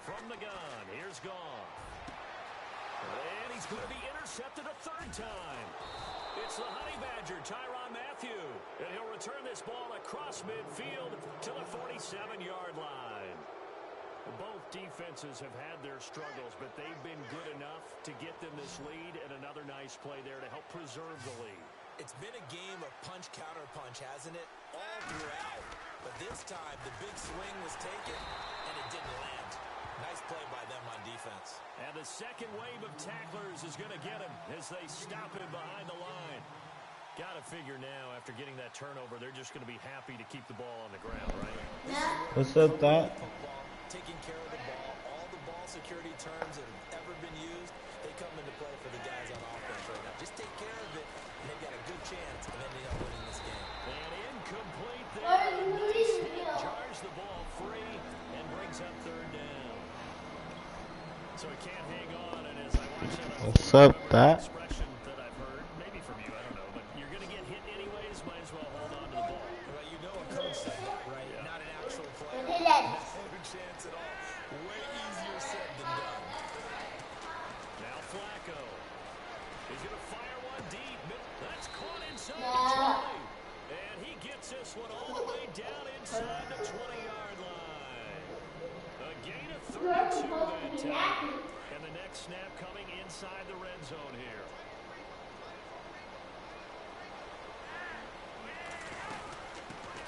From the gun, here's Goff. And he's going to be intercepted a 3rd time. It's the Honey Badger, Tyrann Mathieu. And he'll return this ball across midfield to the 47-yard line. Both defenses have had their struggles, but they've been good enough to get them this lead, and another nice play there to help preserve the lead. It's been a game of punch, counter punch, hasn't it? All throughout. But this time, the big swing was taken, and it didn't land. Nice play by them on defense. And the second wave of tacklers is going to get him as they stop him behind the line. Got to figure now, after getting that turnover, they're just going to be happy to keep the ball on the ground, right? What's up, Doc? Taking care of the ball, all the ball security terms that have ever been used, they come into play for the guys on offense right now. Just take care of it, and they've got a good chance of ending up winning this game. And incomplete there. Jars the ball free and brings up third down. So he can't hang on, and as I watch that, What's up, Doc? expression that I've heard, maybe from you, I don't know, but you're going to get hit anyways, might as well hold on to the ball. Well, you know a coach said that, right? Yeah. Not an actual player. No chance at all. Way easier said than done. Now Flacco. He's going to fire one deep. That's caught inside the 20. And he gets this one all the way down inside the 20-yard line. A gain of 32 that time. And the next snap coming inside the red zone here.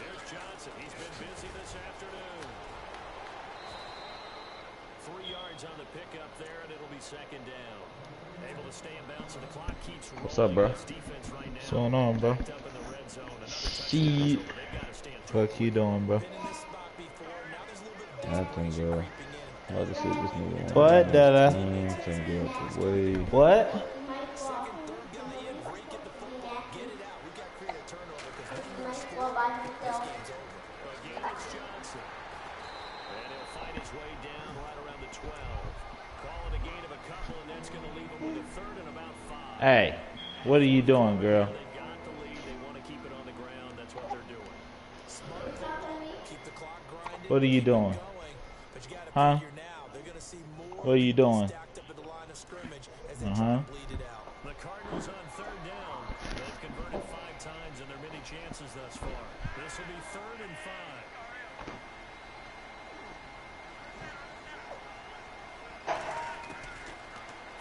There's Johnson. He's been busy this afternoon. 3 yards on the pickup there, and it'll be second down. Able to stay in bounds, so the clock keeps rolling. What's up, bro? Defense right now. What's going on, bro? Shit. What you doing, bro? Nothing, bro. How to sit this nigga. What, Dada? What? Hey, what are you doing, girl? What are you doing? Huh? What are you doing? Uh-huh. The Cardinals on third down. They've converted 5 times in their many chances thus far. This will be 3rd and 5.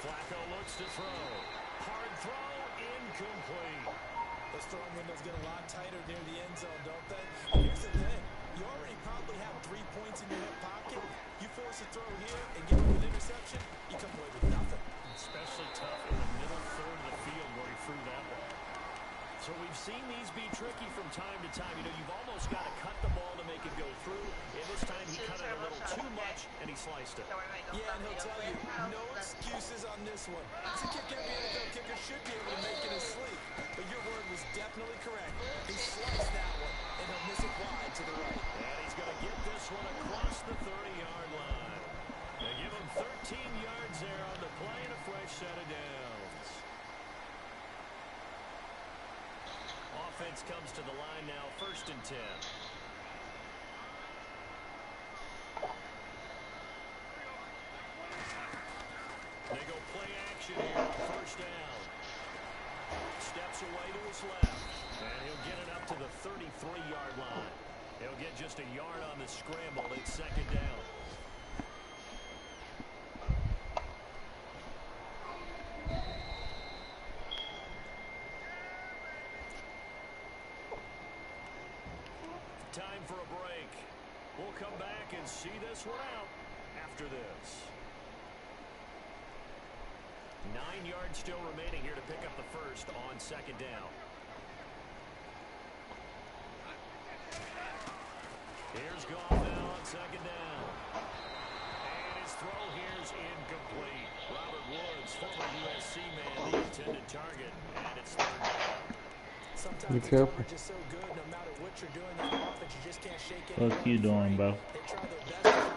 Flacco looks to throw. Hard throw, incomplete. Those throwing windows get a lot tighter near the end zone, don't they? Here's the thing. You already probably have 3 points in your hip pocket. You force a throw here and give him an interception, you come away with nothing. Especially tough in the middle third of the field where he threw that one. So we've seen these be tricky from time to time. You know, you've almost got to cut the ball to make it go through. And this time he cut it a little too much, and he sliced it. Yeah, and he'll tell you, no excuses on this one. It's a kick every NFL kicker should be able to make in his sleep. But your word was definitely correct. He sliced that one, and he'll miss it wide to the right. And he's going to get this one across the 30-yard line. They give him 13 yards there on the play and a fresh set of downs. Offense comes to the line now, 1st and 10. They go play action here, 1st down. Steps away to his left, and he'll get it up to the 33-yard line. He'll get just a yard on the scramble. It's 2nd down. Time for a break. We'll come back and see this one out after this. 9 yards still remaining here to pick up the first on 2nd down. Here's Goff now on 2nd down. And his throw here's incomplete. Robert Woods, former USC man, the intended target. And it's 3rd down. Be careful. What you doing, bro?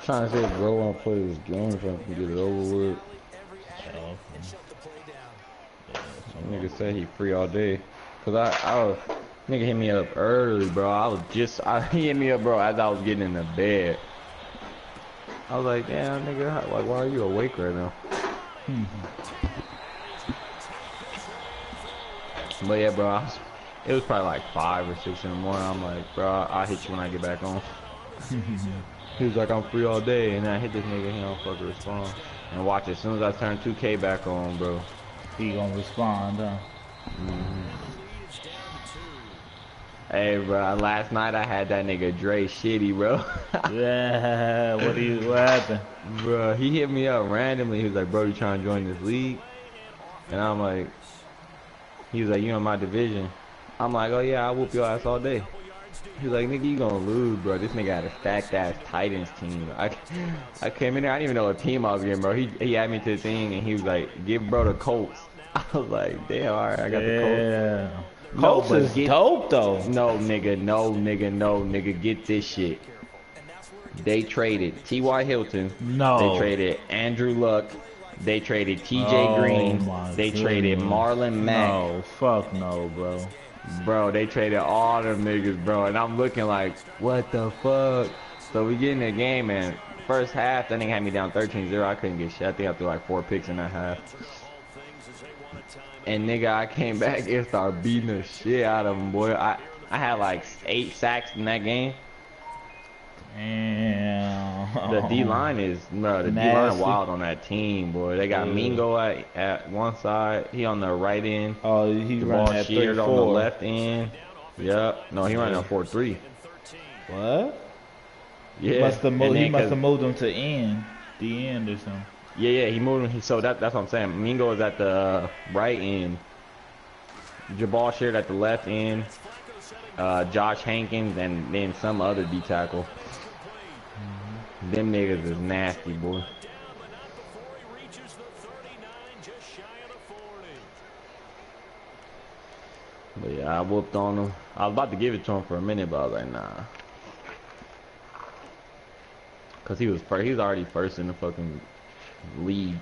Trying to say, bro, I want to play this game so I can get it over with. Oh, Some nigga said he free all day. Cause I was, nigga hit me up early, bro. He hit me up, bro, as I was getting in the bed. I was like, damn, nigga, like, why are you awake right now? But yeah, bro, it was probably like 5 or 6 in the morning. I'm like, bro, I'll hit you when I get back on. He was like, I'm free all day, and I hit this nigga, he don't fucking respond. And watch, as soon as I turn 2K back on, bro, he gonna respond, huh? Hey, bro, last night I had that nigga Dre shitty, bro. Yeah, what happened? Bro, he hit me up randomly. He was like, bro, you trying to join this league? And I'm like, he was like, you in my division. I'm like, oh yeah, I'll whoop your ass all day. He was like, nigga, you gonna lose, bro. This nigga had a stacked ass Titans team. I came in there, I didn't even know what team I was getting, bro. He added me to the thing and he was like, give bro the Colts. I was like, damn, alright, I got the Colts. Yeah. No, Colts is dope though. No, nigga, get this shit. They traded T.Y. Hilton. No. They traded Andrew Luck. They traded T.J. Green. They traded Marlon Mack. No, fuck no, bro. Bro, they traded all them niggas, bro. And I'm looking like, what the fuck? So we get in the game, and first half, that nigga had me down 13-0. I couldn't get shit. I think I threw like 4 picks in that half. And nigga, I came back and started beating the shit out of him, boy. I had like 8 sacks in that game. Damn. The D-line is, bro, the D-line wild on that team, boy. They got Mingo at one side. He on the right end. Oh, he's running at 3-4. On the left end. Yep. No, he running at 4-3. What? Yeah. He must have moved him to end. The end or something. Yeah, he moved him. So that's what I'm saying. Mingo is at the right end. Jabal Sheard at the left end. Josh Hankins and then some other D tackle. Them niggas is nasty, boy. But yeah, I whooped on him. I was about to give it to him for a minute, but I was like, nah. Cause he was already first in the fucking league.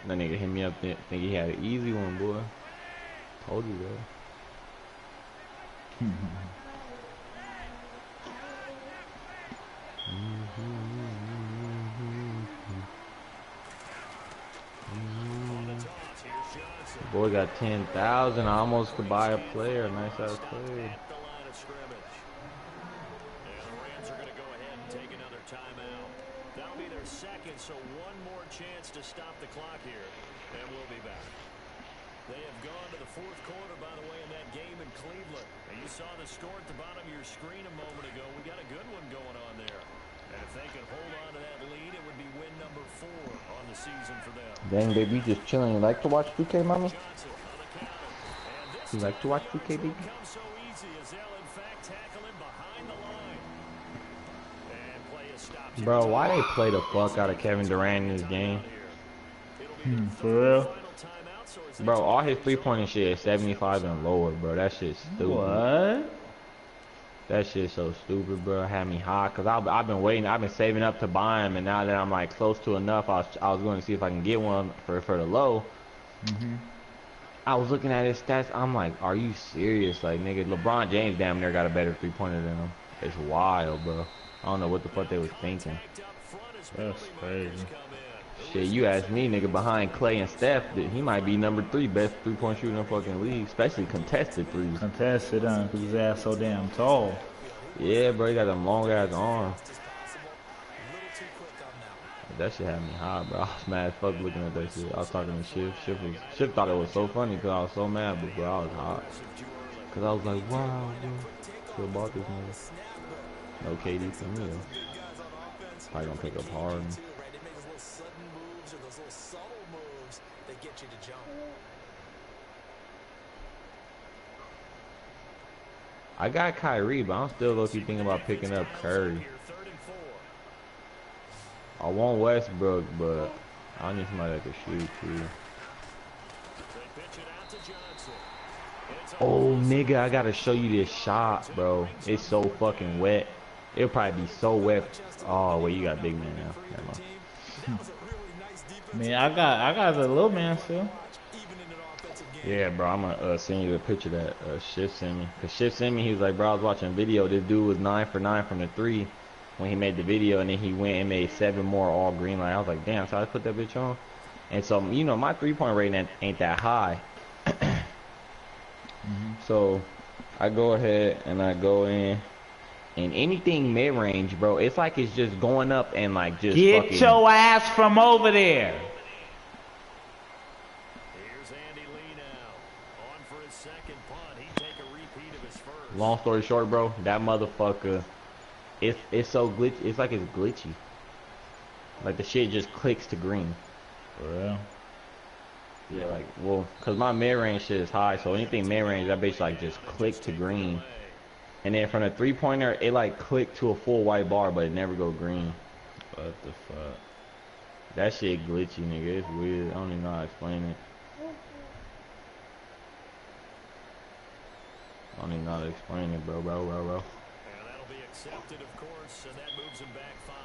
That nigga hit me up there. Think he had an easy one, boy. Told you that. Boy got 10,000. I almost could buy a player. Nice ass player. So one more chance to stop the clock here, and we'll be back. They have gone to the fourth quarter, by the way, in that game in Cleveland. And you saw the score at the bottom of your screen a moment ago. We got a good one going on there. And if they could hold on to that lead, it would be win number 4 on the season for them. Dang, baby, just chilling. You like to watch 2K, mama? You like to watch 2K, baby? So easy as they'll in fact tackle him behind the line. Bro, why they play the fuck out of Kevin Durant in this game? For real? Bro, all his three-pointing shit is 75 and lower, bro. That shit's stupid. What? That shit's so stupid, bro. It had me hot, because I've been waiting. I've been saving up to buy him, and now that I'm, like, close to enough, I was going to see if I can get one for the low. I was looking at his stats. I'm like, are you serious? Like, nigga, LeBron James damn near got a better three-pointer than him. It's wild, bro. I don't know what the fuck they was thinking. That's crazy. Shit, you ask me, nigga, behind Clay and Steph, he might be number 3 best three-point shooter in the fucking league, especially contested threes. Contested, because his ass so damn tall. Yeah, bro, he got them long-ass arms. That shit had me hot, bro. I was mad as fuck looking at that shit. I was talking to Shiv. Shiv thought it was so funny because I was so mad, but bro, I was hot. Because I was like, wow, bro. Should have bought this nigga. No KD for me, though. Probably gonna pick up Harden. I got Kyrie, but I'm still low-key thinking about picking up Curry. I want Westbrook, but I need somebody that can shoot, too. Oh, nigga, I gotta show you this shot, bro. It's so fucking wet. It'll probably be so wet. Oh, wait, you got big man now. Never mind. Man, I got the little man still. Yeah, bro, I'm gonna send you a picture that Shiv sent me. Cause Shiv sent me, he was like, bro, I was watching a video. This dude was 9 for 9 from the 3 when he made the video, and then he went and made 7 more all green light. I was like, damn, so I put that bitch on. And so, you know, my 3-point rating ain't that high. So I go ahead and I go in, and anything mid-range, bro, it's like it's just going up and like just get fucking... your ass from over there. long story short, bro, that motherfucker, it's so glitchy. It's like it's glitchy. Like the shit just clicks to green. For real? Yeah, like, well, cause my mid-range shit is high, so anything mid-range, that bitch like just click to green. And then from the three-pointer, it like click to a full white bar, but it never go green. What the fuck? That shit glitchy, nigga. It's weird. I don't even know how to explain it. I don't even know how to explain it, bro. And that'll be accepted, of course, and that moves him back 5.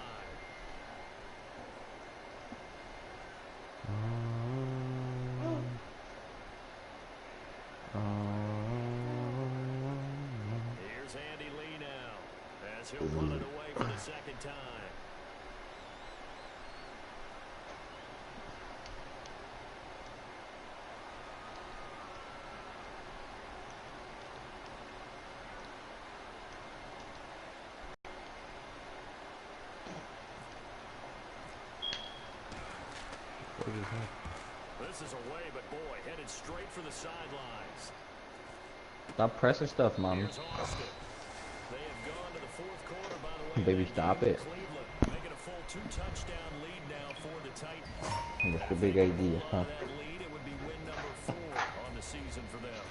Here's Andy Lee now, as he'll run it away for the second time. This is away, but boy, headed straight for the sidelines. Stop pressing stuff, mommy. Here's Austin. They have gone to the fourth quarter, by the way. Baby, stop it. Cleveland making a full 2-touchdown lead now for the Titans. That's the big idea, huh? That lead, it would be win number 4 on the season for them.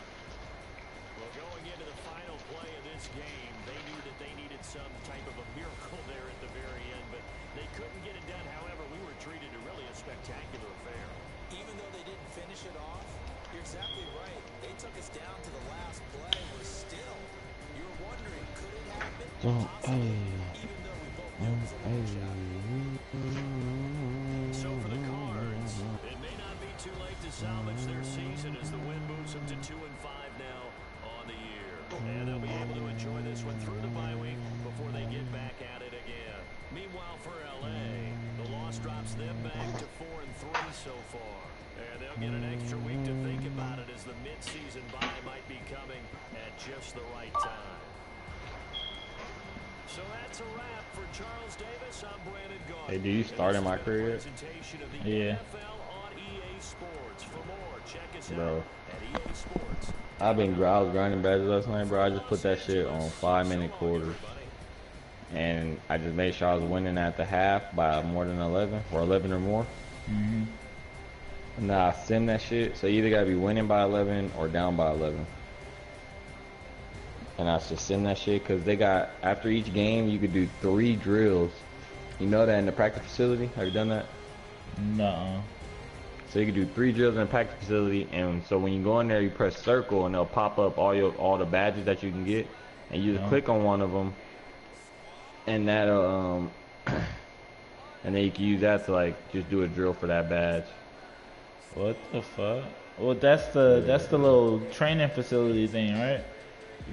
Well, going into the final play of this game, they knew that they needed some type of a miracle there at the very end, but they couldn't get it done. However, we were treated to really a spectacular affair. Even though they didn't finish it off, you're exactly right. They took us down to the last play. We're still, you're wondering, could it happen? Possibly, even though we both knew it was a long shot. So for the Cards, it may not be too late to salvage their season as the win moves them to 2-5 now on the year. And they'll be able to enjoy this one through the bye week before they get back at it again. Meanwhile, for LA, the loss drops them back to 4-3 so far. And they'll get an extra week to think about it as the mid-season bye might be coming at just the right time. So that's a wrap for Charles Davis. I'm Brandon Gaudin. Hey, do you start in my career? Yeah. Bro. I was grinding badges last night, bro. I just put that shit on 5-minute quarters. And I just made sure I was winning at the half by more than 11 or 11 or more. Now I sim that shit, so you either gotta be winning by 11 or down by 11. And I just sim that shit because they got, after each game, you could do 3 drills. You know that in the practice facility? Have you done that? No. So you can do 3 drills in the practice facility, and so when you go in there, you press circle, and they'll pop up all the badges that you can get, and you just click on one of them, and that'll and then you can use that to like just do a drill for that badge. What the fuck? Well, that's the little training facility thing, right?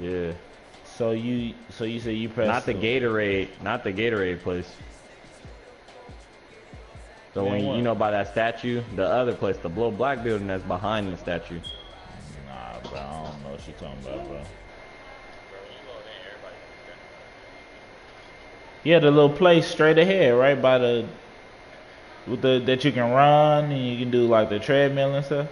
Yeah. So you say you press not the Gatorade place. So when you know by that statue, the other place, the blue black building that's behind the statue. Nah, bro, I don't know what you're talking about, bro. Yeah, the little place straight ahead, right by that you can run and you can do like the treadmill and stuff.